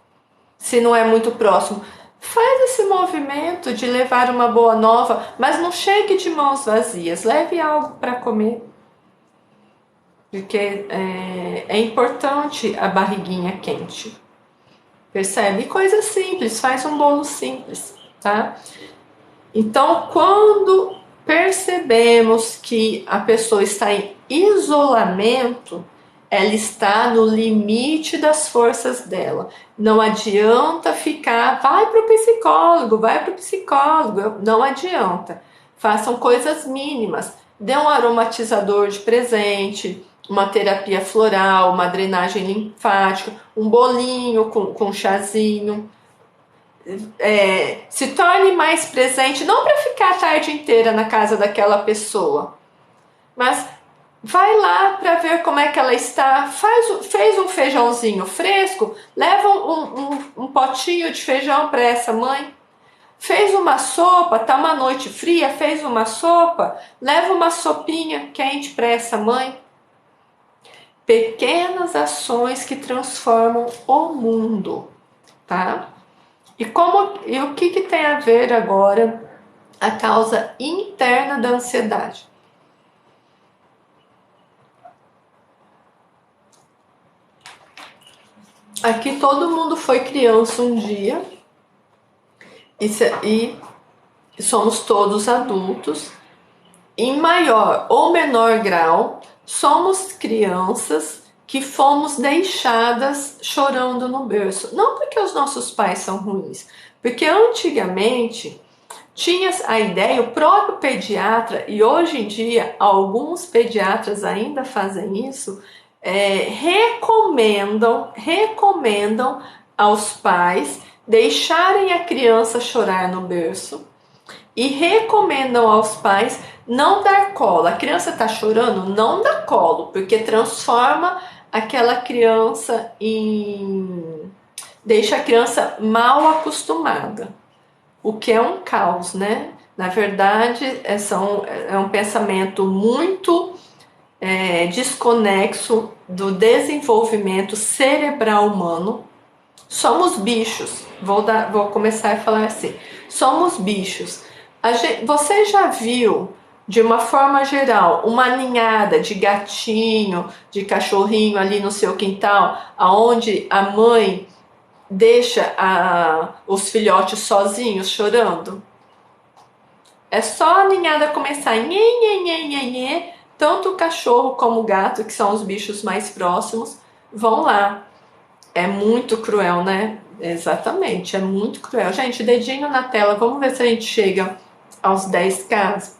Se não é muito próximo. Faz esse movimento de levar uma boa nova, mas não chegue de mãos vazias. Leve algo para comer. Porque é importante a barriguinha quente. Percebe? Coisa simples, faz um bolo simples, tá? Então, quando percebemos que a pessoa está em isolamento, ela está no limite das forças dela. Não adianta ficar, vai para o psicólogo, não adianta. Façam coisas mínimas. Dê um aromatizador de presente, uma terapia floral, uma drenagem linfática, um bolinho com chazinho. Se torne mais presente, não para ficar a tarde inteira na casa daquela pessoa, mas vai lá para ver como é que ela está, fez um feijãozinho fresco, leva um potinho de feijão para essa mãe, fez uma sopa, tá uma noite fria, fez uma sopa, leva uma sopinha quente para essa mãe. Pequenas ações que transformam o mundo, tá? E o que tem a ver agora a causa interna da ansiedade? Aqui todo mundo foi criança um dia e somos todos adultos. Em maior ou menor grau, somos crianças que fomos deixadas chorando no berço. Não porque os nossos pais são ruins, porque antigamente tinha a ideia, o próprio pediatra, e hoje em dia alguns pediatras ainda fazem isso, recomendam aos pais deixarem a criança chorar no berço e recomendam aos pais não dar colo. A criança está chorando, não dá colo, porque transforma aquela criança deixa a criança mal acostumada, o que é um caos, né? Na verdade, é um pensamento muito desconexo do desenvolvimento cerebral humano. Somos bichos. Vou começar a falar assim. Somos bichos. Você já viu, de uma forma geral, uma ninhada de gatinho, de cachorrinho ali no seu quintal, aonde a mãe deixa os filhotes sozinhos chorando? É só a ninhada começar nhe, nhe, nhe, nhe, nhe, tanto o cachorro como o gato, que são os bichos mais próximos, vão lá. É muito cruel, né? Exatamente, é muito cruel. Gente, dedinho na tela, vamos ver se a gente chega aos 10K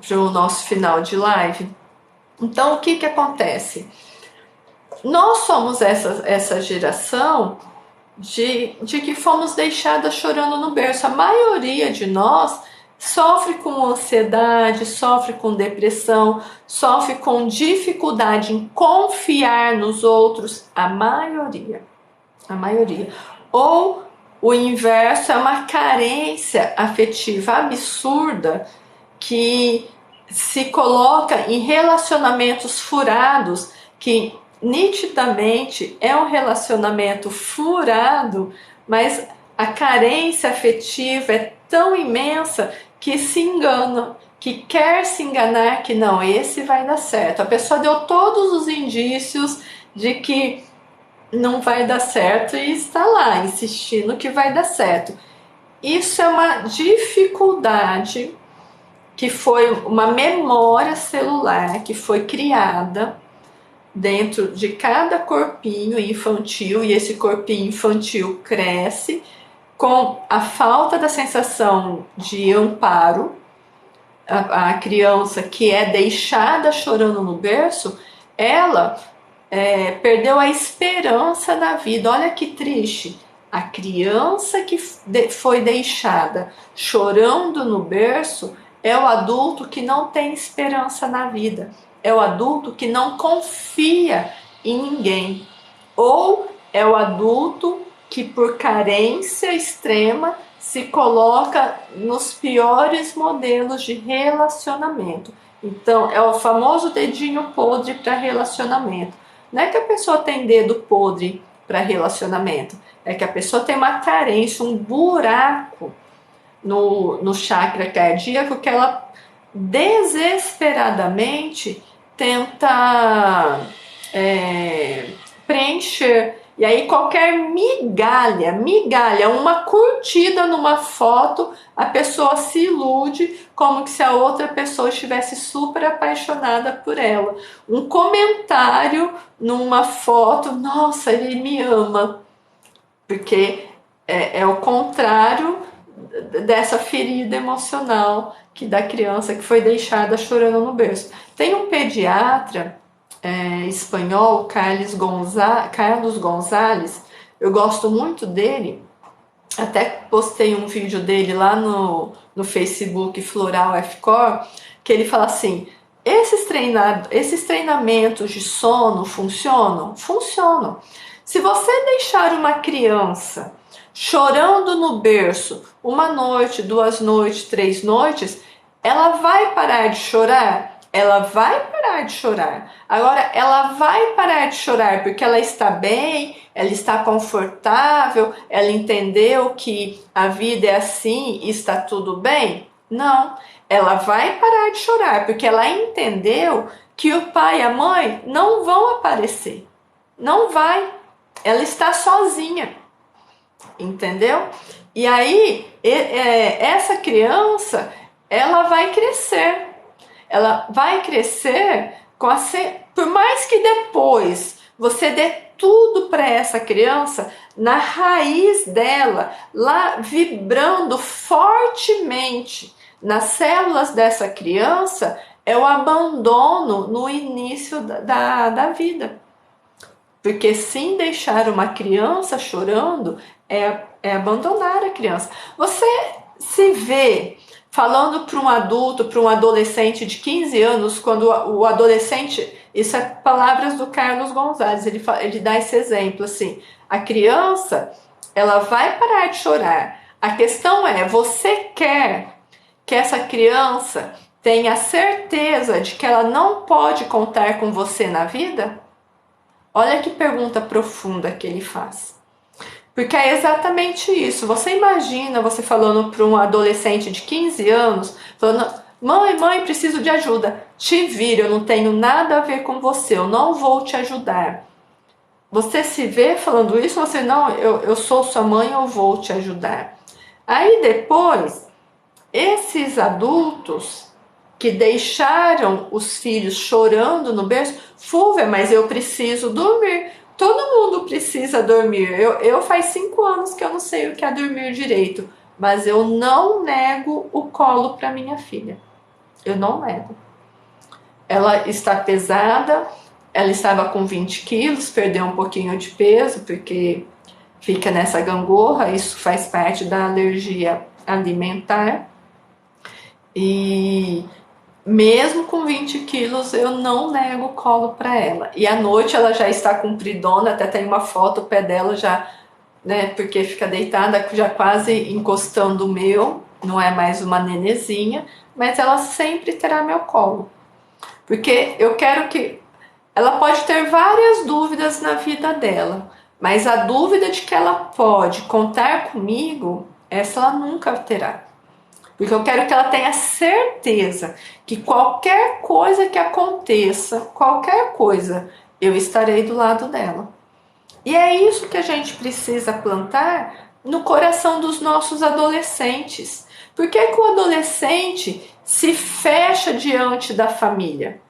para o nosso final de live. Então, o que acontece? Nós somos essa geração de que fomos deixadas chorando no berço. A maioria de nós sofre com ansiedade, sofre com depressão, sofre com dificuldade em confiar nos outros. A maioria. Ou o inverso, é uma carência afetiva absurda que se coloca em relacionamentos furados, que nitidamente é um relacionamento furado, mas a carência afetiva é tão imensa que se engana, que quer se enganar que não, esse vai dar certo. A pessoa deu todos os indícios de que não vai dar certo e está lá insistindo que vai dar certo. Isso é uma dificuldade que foi uma memória celular que foi criada dentro de cada corpinho infantil, e esse corpinho infantil cresce com a falta da sensação de amparo. A criança que é deixada chorando no berço, ela perdeu a esperança na vida. Olha que triste. A criança que foi deixada chorando no berço é o adulto que não tem esperança na vida. É o adulto que não confia em ninguém. ou é o adulto que, por carência extrema, se coloca nos piores modelos de relacionamento. Então, é o famoso dedinho podre para relacionamento. Não é que a pessoa tem dedo podre para relacionamento, é que a pessoa tem uma carência, um buraco no chakra cardíaco que ela desesperadamente tenta preencher. E aí qualquer migalha, uma curtida numa foto, a pessoa se ilude como que se a outra pessoa estivesse super apaixonada por ela. Um comentário numa foto, nossa, ele me ama, porque é o contrário dessa ferida emocional que da criança que foi deixada chorando no berço. Tem um pediatra espanhol, Carlos Gonzalez, eu gosto muito dele, até postei um vídeo dele lá no Facebook Floral F-Core, que ele fala assim, esses treinamentos de sono funcionam? Funcionam. Se você deixar uma criança chorando no berço 1 noite, 2 noites, 3 noites, ela vai parar de chorar? Ela vai parar de chorar. Agora, ela vai parar de chorar porque ela está bem, ela está confortável, ela entendeu que a vida é assim e está tudo bem? Não. Ela vai parar de chorar porque ela entendeu que o pai e a mãe não vão aparecer. Não vai. Ela está sozinha. Entendeu? E aí, essa criança, ela vai crescer. Ela vai crescer por mais que depois você dê tudo para essa criança, na raiz dela, lá vibrando fortemente nas células dessa criança, é o abandono no início da vida. Porque sim, deixar uma criança chorando é abandonar a criança. Você se vê falando para um adulto, para um adolescente de 15 anos, quando o adolescente, isso é palavras do Carlos Gonzalez, ele dá esse exemplo assim, a criança, ela vai parar de chorar. A questão é, você quer que essa criança tenha certeza de que ela não pode contar com você na vida? Olha que pergunta profunda que ele faz. Porque é exatamente isso. Você imagina você falando para um adolescente de 15 anos, falando, mãe, preciso de ajuda. Te vira, eu não tenho nada a ver com você, eu não vou te ajudar. Você se vê falando isso, você não, eu sou sua mãe, eu vou te ajudar. Aí depois, esses adultos que deixaram os filhos chorando no berço, Fúvia, mas eu preciso dormir. Todo mundo precisa dormir. Eu faz 5 anos que eu não sei o que é dormir direito, mas eu não nego o colo para minha filha. Eu não nego. Ela está pesada, ela estava com 20 quilos, perdeu um pouquinho de peso, porque fica nessa gangorra, isso faz parte da alergia alimentar. E mesmo com 20 quilos, eu não nego colo para ela. E à noite ela já está compridona, até tem uma foto, o pé dela já, né, porque fica deitada, já quase encostando o meu, não é mais uma nenezinha, mas ela sempre terá meu colo. Porque eu quero que... Ela pode ter várias dúvidas na vida dela, mas a dúvida de que ela pode contar comigo, essa ela nunca terá. Porque eu quero que ela tenha certeza que qualquer coisa que aconteça, qualquer coisa, eu estarei do lado dela. E é isso que a gente precisa plantar no coração dos nossos adolescentes. Por que que o adolescente se fecha diante da família?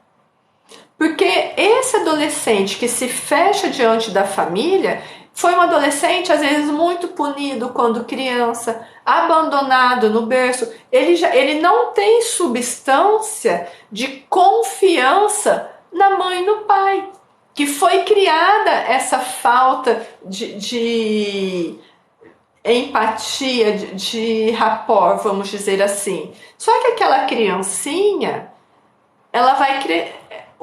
Porque esse adolescente que se fecha diante da família foi um adolescente, às vezes, muito punido quando criança, abandonado no berço. Ele não tem substância de confiança na mãe e no pai. Que foi criada essa falta de empatia, de rapport, vamos dizer assim. Só que aquela criancinha, ela vai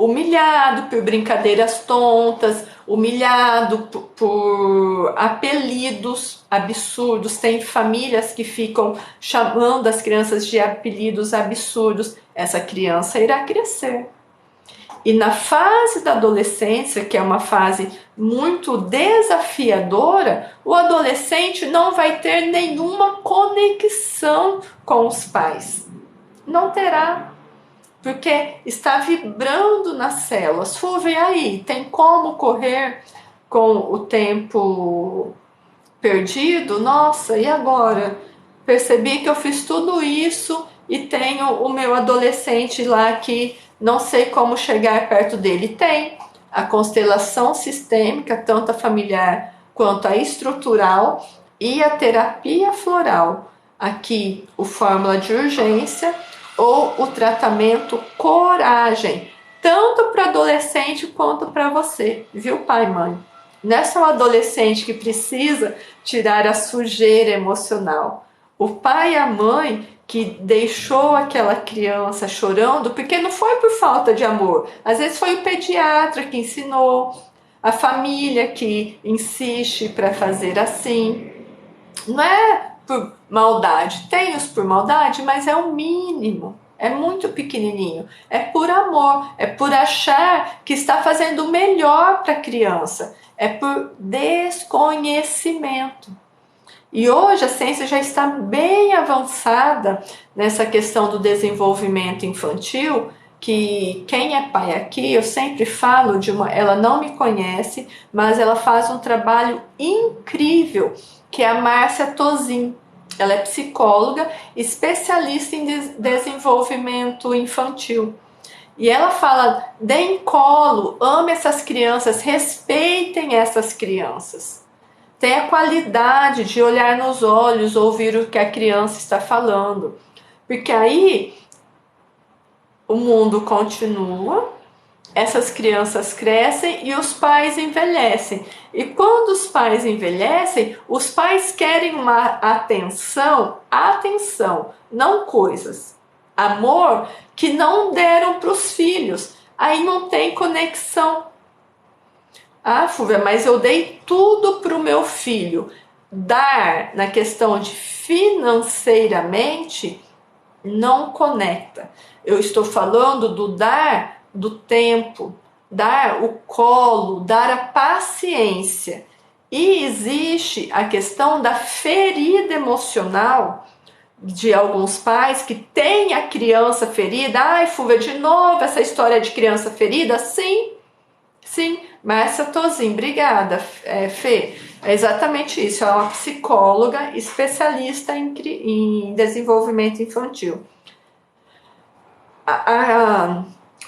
humilhado por brincadeiras tontas, humilhado por apelidos absurdos. Tem famílias que ficam chamando as crianças de apelidos absurdos. Essa criança irá crescer. E na fase da adolescência, que é uma fase muito desafiadora, o adolescente não vai ter nenhuma conexão com os pais. Não terá, porque está vibrando nas células. E aí, tem como correr com o tempo perdido? Nossa, e agora? Percebi que eu fiz tudo isso e tenho o meu adolescente lá que não sei como chegar perto dele. Tem a constelação sistêmica, tanto a familiar quanto a estrutural, e a terapia floral. Aqui, o fórmula de urgência ou o tratamento coragem, tanto para adolescente quanto para você, viu, pai e mãe? Não é só o adolescente que precisa tirar a sujeira emocional. O pai e a mãe que deixou aquela criança chorando, porque não foi por falta de amor. Às vezes foi o pediatra que ensinou, a família que insiste para fazer assim. Não é por maldade, tem os por maldade, mas é o mínimo. É muito pequenininho. É por amor, é por achar que está fazendo o melhor para a criança. É por desconhecimento. E hoje a ciência já está bem avançada nessa questão do desenvolvimento infantil, que quem é pai aqui, eu sempre falo ela não me conhece, mas ela faz um trabalho incrível, que é a Márcia Tozin. Ela é psicóloga, especialista em desenvolvimento infantil. E ela fala, deem colo, ame essas crianças, respeitem essas crianças. Tenha a qualidade de olhar nos olhos, ouvir o que a criança está falando. Porque aí o mundo continua, essas crianças crescem e os pais envelhecem. E quando os pais envelhecem, os pais querem uma atenção, não coisas. Amor que não deram para os filhos. Aí não tem conexão. Ah, Fúvia, mas eu dei tudo para o meu filho. Dar na questão de financeiramente não conecta. Eu estou falando do dar do tempo, dar o colo, dar a paciência. E existe a questão da ferida emocional de alguns pais que têm a criança ferida. Ai, Fúvia, de novo essa história de criança ferida? Sim, Márcia Tozin, obrigada, Fê. É exatamente isso, ela é uma psicóloga especialista em desenvolvimento infantil.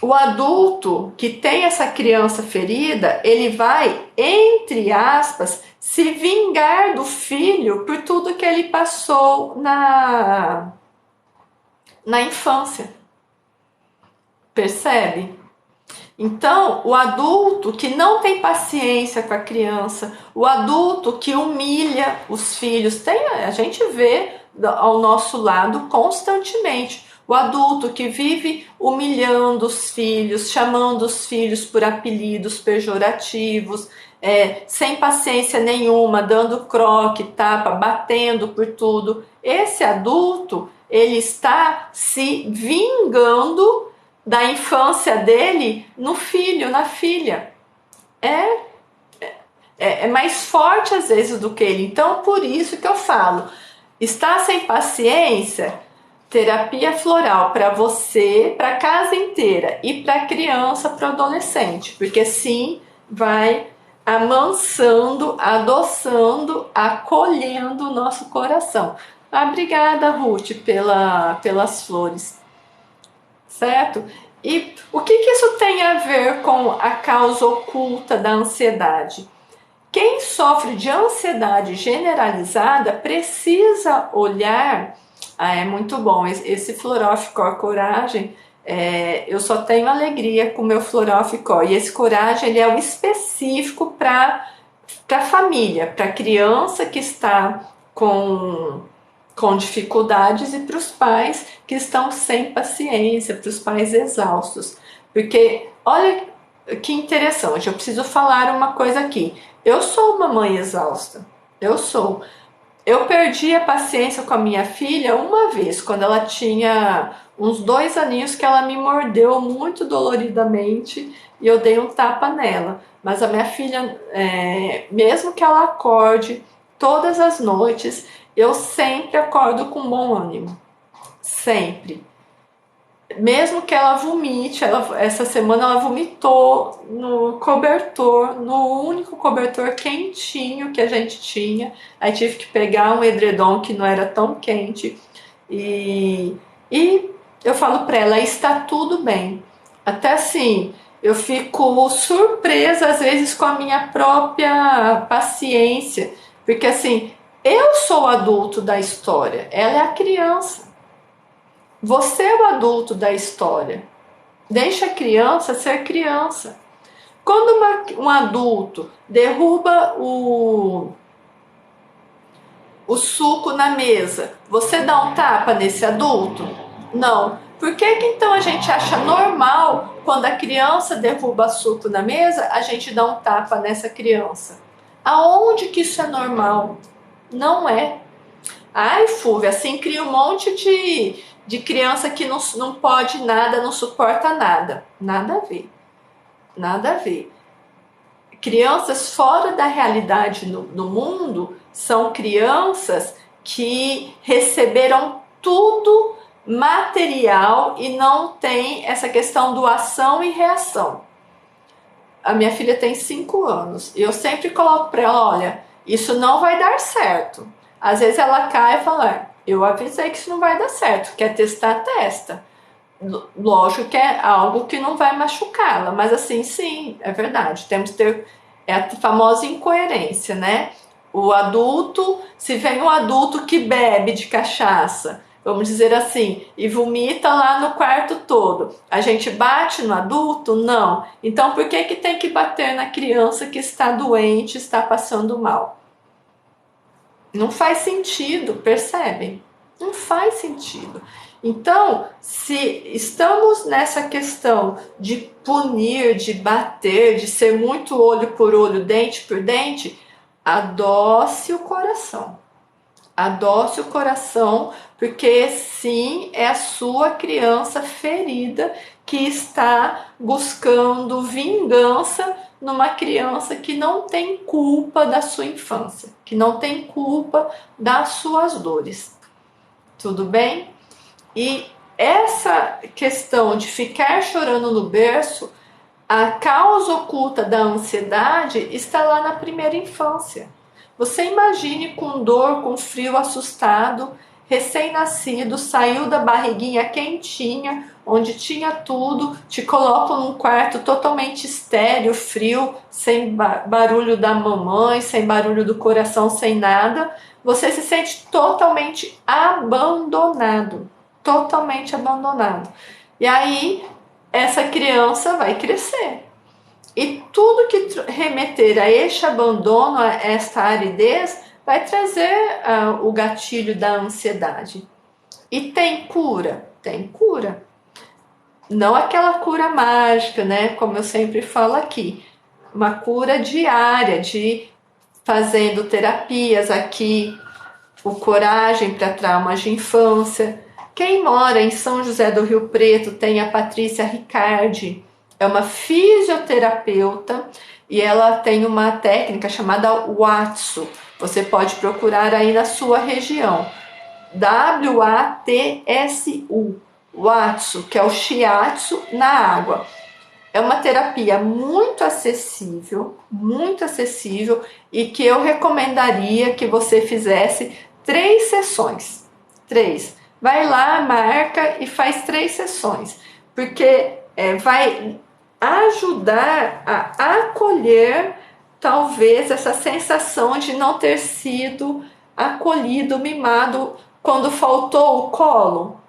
O adulto que tem essa criança ferida, ele vai, entre aspas, se vingar do filho por tudo que ele passou na infância. Percebe? Então, o adulto que não tem paciência com a criança, o adulto que humilha os filhos, a gente vê ao nosso lado constantemente. O adulto que vive humilhando os filhos, chamando os filhos por apelidos pejorativos, sem paciência nenhuma, dando croque, tapa, batendo por tudo. Esse adulto, ele está se vingando da infância dele no filho, na filha. É mais forte às vezes do que ele. Então, por isso que eu falo, está sem paciência, terapia floral para você, para a casa inteira, e para a criança, para o adolescente, porque assim vai amansando, adoçando, acolhendo o nosso coração. Obrigada, Ruth, pelas flores. Certo? E o que isso tem a ver com a causa oculta da ansiedade? Quem sofre de ansiedade generalizada precisa olhar. É muito bom, esse Floral Coragem, eu só tenho alegria com o meu Floral. E esse Coragem, ele é o específico para a família, para a criança que está com dificuldades e para os pais que estão sem paciência, para os pais exaustos. Porque olha que interessante, eu preciso falar uma coisa aqui. Eu sou uma mãe exausta. Eu sou. Eu perdi a paciência com a minha filha uma vez, quando ela tinha uns 2 aninhos, que ela me mordeu muito doloridamente e eu dei um tapa nela. Mas a minha filha, mesmo que ela acorde todas as noites, eu sempre acordo com bom ânimo. Sempre. Mesmo que ela vomite, essa semana ela vomitou no cobertor, no único cobertor quentinho que a gente tinha. Aí tive que pegar um edredom que não era tão quente. E, e eu falo para ela, está tudo bem. Até assim, eu fico surpresa às vezes com a minha própria paciência. Porque assim, eu sou o adulto da história, ela é a criança. Você é o adulto da história. Deixa a criança ser criança. Quando um adulto derruba o suco na mesa, você dá um tapa nesse adulto? Não. Por que então a gente acha normal, quando a criança derruba suco na mesa, a gente dá um tapa nessa criança? Aonde que isso é normal? Não é. Ai, Fúvia, assim cria um monte de criança que não pode nada, não suporta nada. Nada a ver. Nada a ver. Crianças fora da realidade no mundo são crianças que receberam tudo material e não tem essa questão do ação e reação. A minha filha tem 5 anos e eu sempre coloco para ela, olha, isso não vai dar certo. Às vezes ela cai e fala, eu avisei que isso não vai dar certo, quer testar, testa. Lógico que é algo que não vai machucá-la, mas assim, sim, é verdade, temos que ter a famosa incoerência, né? O adulto, se vem um adulto que bebe de cachaça, vamos dizer assim, e vomita lá no quarto todo, a gente bate no adulto? Não. Então por que tem que bater na criança que está doente, está passando mal? Não faz sentido, percebem? Não faz sentido. Então, se estamos nessa questão de punir, de bater, de ser muito olho por olho, dente por dente, adoce o coração. Adoce o coração, porque sim, é a sua criança ferida que está buscando vingança numa criança que não tem culpa da sua infância, que não tem culpa das suas dores. Tudo bem? E essa questão de ficar chorando no berço, a causa oculta da ansiedade está lá na primeira infância. Você imagine com dor, com frio, assustado, recém-nascido, saiu da barriguinha quentinha, onde tinha tudo, te colocam num quarto totalmente estéril, frio, sem barulho da mamãe, sem barulho do coração, sem nada. Você se sente totalmente abandonado. Totalmente abandonado. E aí, essa criança vai crescer. E tudo que remeter a este abandono, a esta aridez, vai trazer o gatilho da ansiedade. E tem cura? Tem cura. Não aquela cura mágica, né? Como eu sempre falo aqui. Uma cura diária, de fazendo terapias aqui, o Coragem para Traumas de Infância. Quem mora em São José do Rio Preto tem a Patrícia Ricardi, é uma fisioterapeuta e ela tem uma técnica chamada Watsu. Você pode procurar aí na sua região. W-A-T-S-U, Watsu, que é o shiatsu na água. É uma terapia muito acessível e que eu recomendaria que você fizesse 3 sessões. 3. Vai lá, marca e faz 3 sessões, porque vai ajudar a acolher talvez essa sensação de não ter sido acolhido, mimado quando faltou o colo,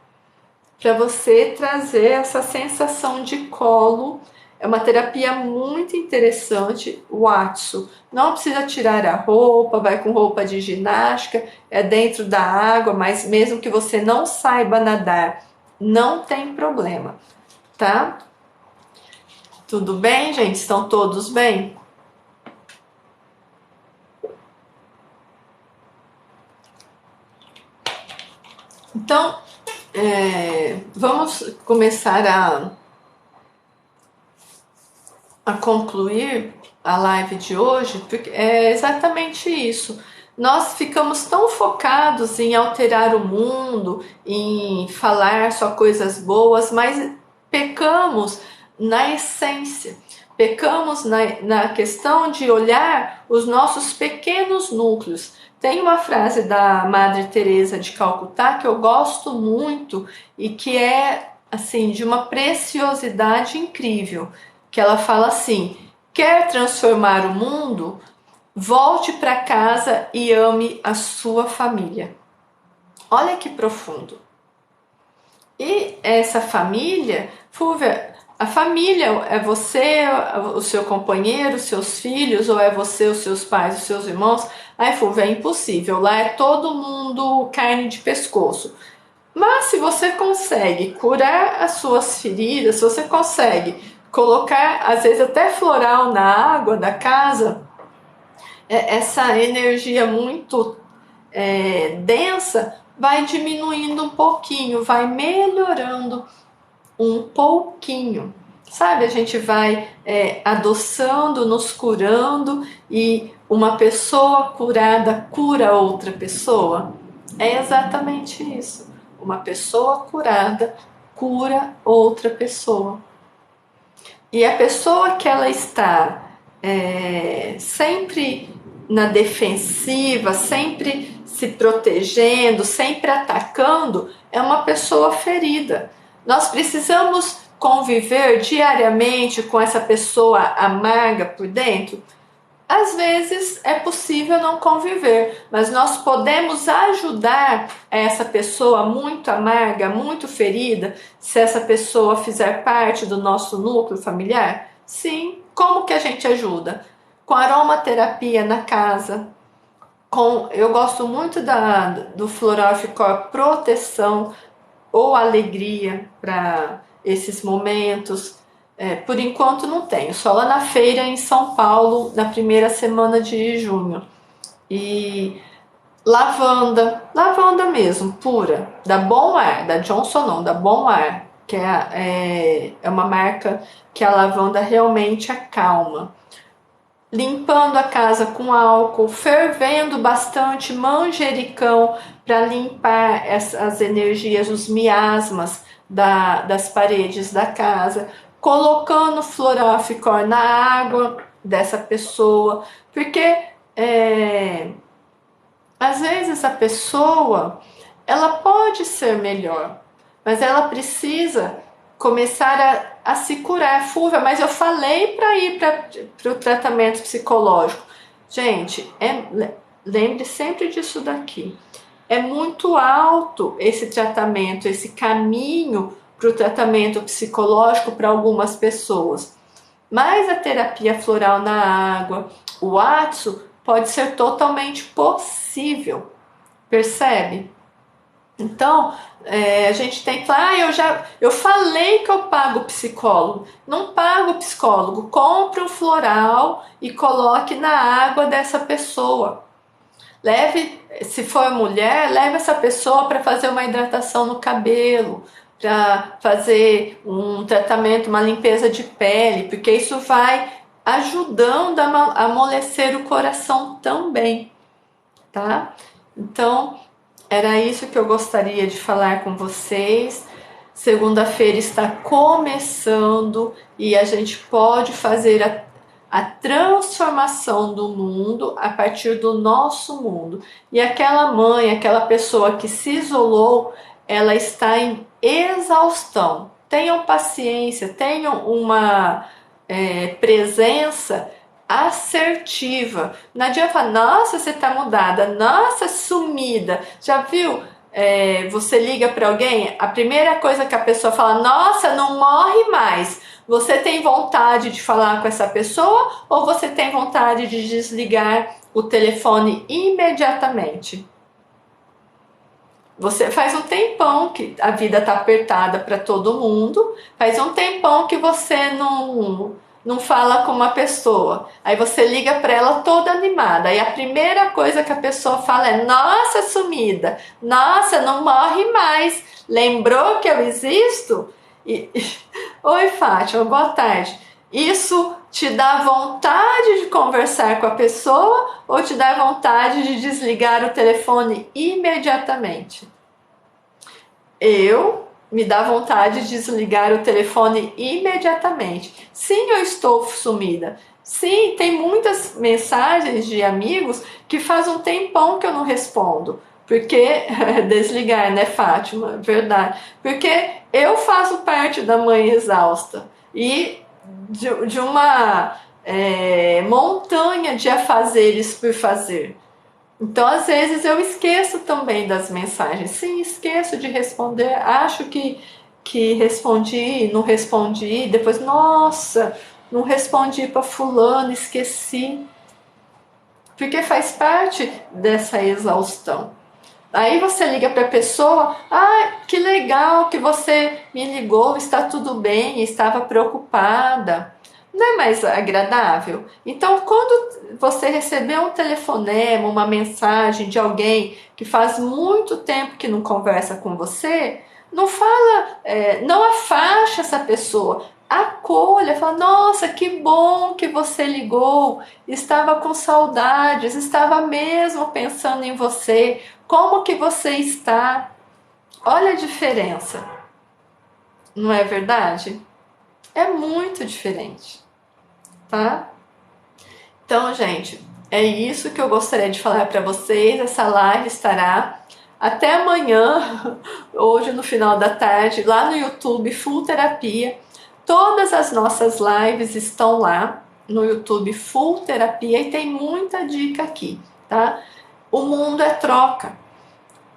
para você trazer essa sensação de colo. É uma terapia muito interessante, o Watsu. Não precisa tirar a roupa, vai com roupa de ginástica, é dentro da água, mas mesmo que você não saiba nadar, não tem problema, tá? Tudo bem, gente? Estão todos bem? Então, vamos começar a concluir a live de hoje, porque é exatamente isso. Nós ficamos tão focados em alterar o mundo, em falar só coisas boas, mas pecamos na essência. Pecamos na questão de olhar os nossos pequenos núcleos. Tem uma frase da Madre Teresa de Calcutá que eu gosto muito e que é assim de uma preciosidade incrível, que ela fala assim: quer transformar o mundo? Volte para casa e ame a sua família. Olha que profundo. E essa família, Fúvia, a família é você, o seu companheiro, os seus filhos, ou é você, os seus pais, os seus irmãos? Ai, Fúvia, é impossível. Lá é todo mundo carne de pescoço. Mas se você consegue curar as suas feridas, se você consegue colocar, às vezes até floral na água da casa, essa energia muito densa vai diminuindo um pouquinho, vai melhorando um pouquinho. Sabe, a gente vai adoçando, nos curando, e uma pessoa curada cura outra pessoa. É exatamente isso. Uma pessoa curada cura outra pessoa. E a pessoa que ela está sempre na defensiva, sempre se protegendo, sempre atacando, é uma pessoa ferida. Nós precisamos conviver diariamente com essa pessoa amarga por dentro? Às vezes é possível não conviver, mas nós podemos ajudar essa pessoa muito amarga, muito ferida, se essa pessoa fizer parte do nosso núcleo familiar? Sim. Como que a gente ajuda? Com aromaterapia na casa. Eu gosto muito do Floral Ficor Proteção ou Alegria para esses momentos. Por enquanto não tenho, só lá na feira em São Paulo, na primeira semana de junho. E lavanda mesmo, pura, da Bom Ar, da Johnson não, da Bom Ar, que é uma marca que a lavanda realmente acalma. Limpando a casa com álcool, fervendo bastante manjericão para limpar as energias, os miasmas das paredes da casa, colocando Floral-Ficor na água dessa pessoa, porque às vezes a pessoa ela pode ser melhor, mas ela precisa começar a se curar. Fúvia, mas eu falei para ir para o tratamento psicológico. Gente, lembre sempre disso daqui. É muito alto esse tratamento, esse caminho para o tratamento psicológico para algumas pessoas. Mas a terapia floral na água, o Atsu, pode ser totalmente possível. Percebe? Então, a gente tem que falar, eu falei que eu pago psicólogo. Não pago psicólogo, compre um floral e coloque na água dessa pessoa. Leve, se for mulher, leve essa pessoa para fazer uma hidratação no cabelo, para fazer um tratamento, uma limpeza de pele, porque isso vai ajudando a amolecer o coração também, tá? Então, era isso que eu gostaria de falar com vocês. Segunda-feira está começando e a gente pode fazer a transformação do mundo a partir do nosso mundo. E aquela mãe, aquela pessoa que se isolou, ela está em exaustão. Tenham paciência, tenham uma presença assertiva. Não adianta falar, nossa, você tá mudada, nossa, sumida. Já viu? Você liga para alguém, a primeira coisa que a pessoa fala, nossa, não morre mais. Você tem vontade de falar com essa pessoa ou você tem vontade de desligar o telefone imediatamente? Você faz um tempão que a vida tá apertada para todo mundo, faz um tempão que você não fala com uma pessoa. Aí você liga para ela toda animada. Aí a primeira coisa que a pessoa fala é: "Nossa, sumida. Nossa, não morre mais. Lembrou que eu existo?" E oi, Fátima, boa tarde. Isso te dá vontade de conversar com a pessoa ou te dá vontade de desligar o telefone imediatamente? Eu me dá vontade de desligar o telefone imediatamente. Sim, eu estou sumida. Sim, tem muitas mensagens de amigos que faz um tempão que eu não respondo. Porque desligar, né, Fátima? Verdade. Porque eu faço parte da mãe exausta e de uma montanha de afazeres por fazer. Então, às vezes, eu esqueço também das mensagens. Sim, esqueço de responder. Acho que respondi, não respondi. Depois, nossa, não respondi para fulano, esqueci. Porque faz parte dessa exaustão. Aí você liga para a pessoa: "Ah, que legal que você me ligou, está tudo bem, estava preocupada." Não é mais agradável? Então, quando você receber um telefonema, uma mensagem de alguém que faz muito tempo que não conversa com você, não fala, não afaste essa pessoa. Acolha, fala: "Nossa, que bom que você ligou, estava com saudades, estava mesmo pensando em você. Como que você está?" Olha a diferença, não é verdade? É muito diferente, tá? Então, gente, é isso que eu gostaria de falar para vocês. Essa live estará até amanhã, hoje no final da tarde, lá no YouTube Full Terapia. Todas as nossas lives estão lá no YouTube Full Terapia e tem muita dica aqui, tá? O mundo é troca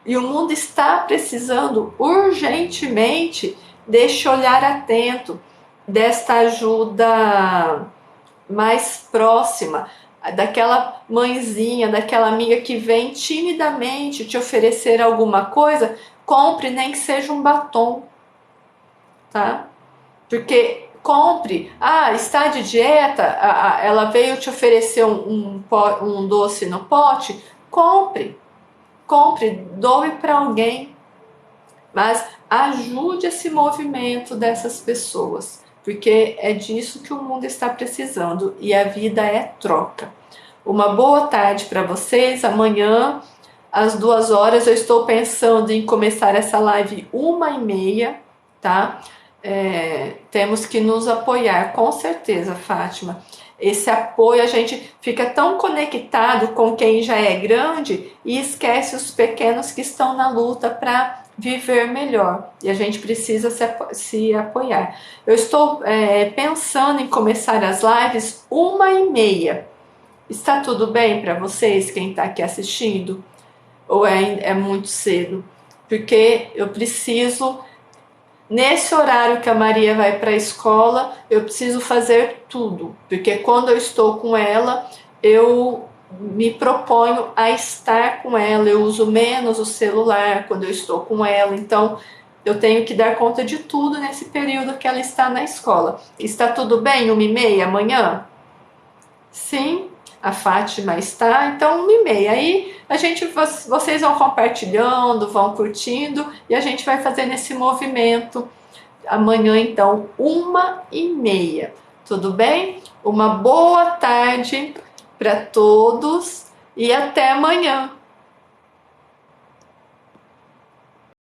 e o mundo está precisando urgentemente deste olhar atento, desta ajuda mais próxima, daquela mãezinha, daquela amiga que vem timidamente te oferecer alguma coisa. Compre, nem que seja um batom, tá? Porque compre, está de dieta, ela veio te oferecer um doce no pote, compre, doe para alguém, mas ajude esse movimento dessas pessoas, porque é disso que o mundo está precisando e a vida é troca. Uma boa tarde para vocês. Amanhã, às 2 horas, eu estou pensando em começar essa live 1h30, tá? Temos que nos apoiar, com certeza, Fátima. Esse apoio, a gente fica tão conectado com quem já é grande e esquece os pequenos que estão na luta para viver melhor. E a gente precisa se apoiar. Eu estou pensando em começar as lives 1h30. Está tudo bem para vocês, quem está aqui assistindo? Ou é muito cedo? Porque eu preciso, nesse horário que a Maria vai para a escola, eu preciso fazer tudo. Porque quando eu estou com ela, eu me proponho a estar com ela. Eu uso menos o celular quando eu estou com ela. Então, eu tenho que dar conta de tudo nesse período que ela está na escola. Está tudo bem? 1h30 amanhã? Sim, a Fátima está, então 1h30. Aí vocês vão compartilhando, vão curtindo e a gente vai fazer esse movimento amanhã, então 1h30. Tudo bem? Uma boa tarde para todos e até amanhã.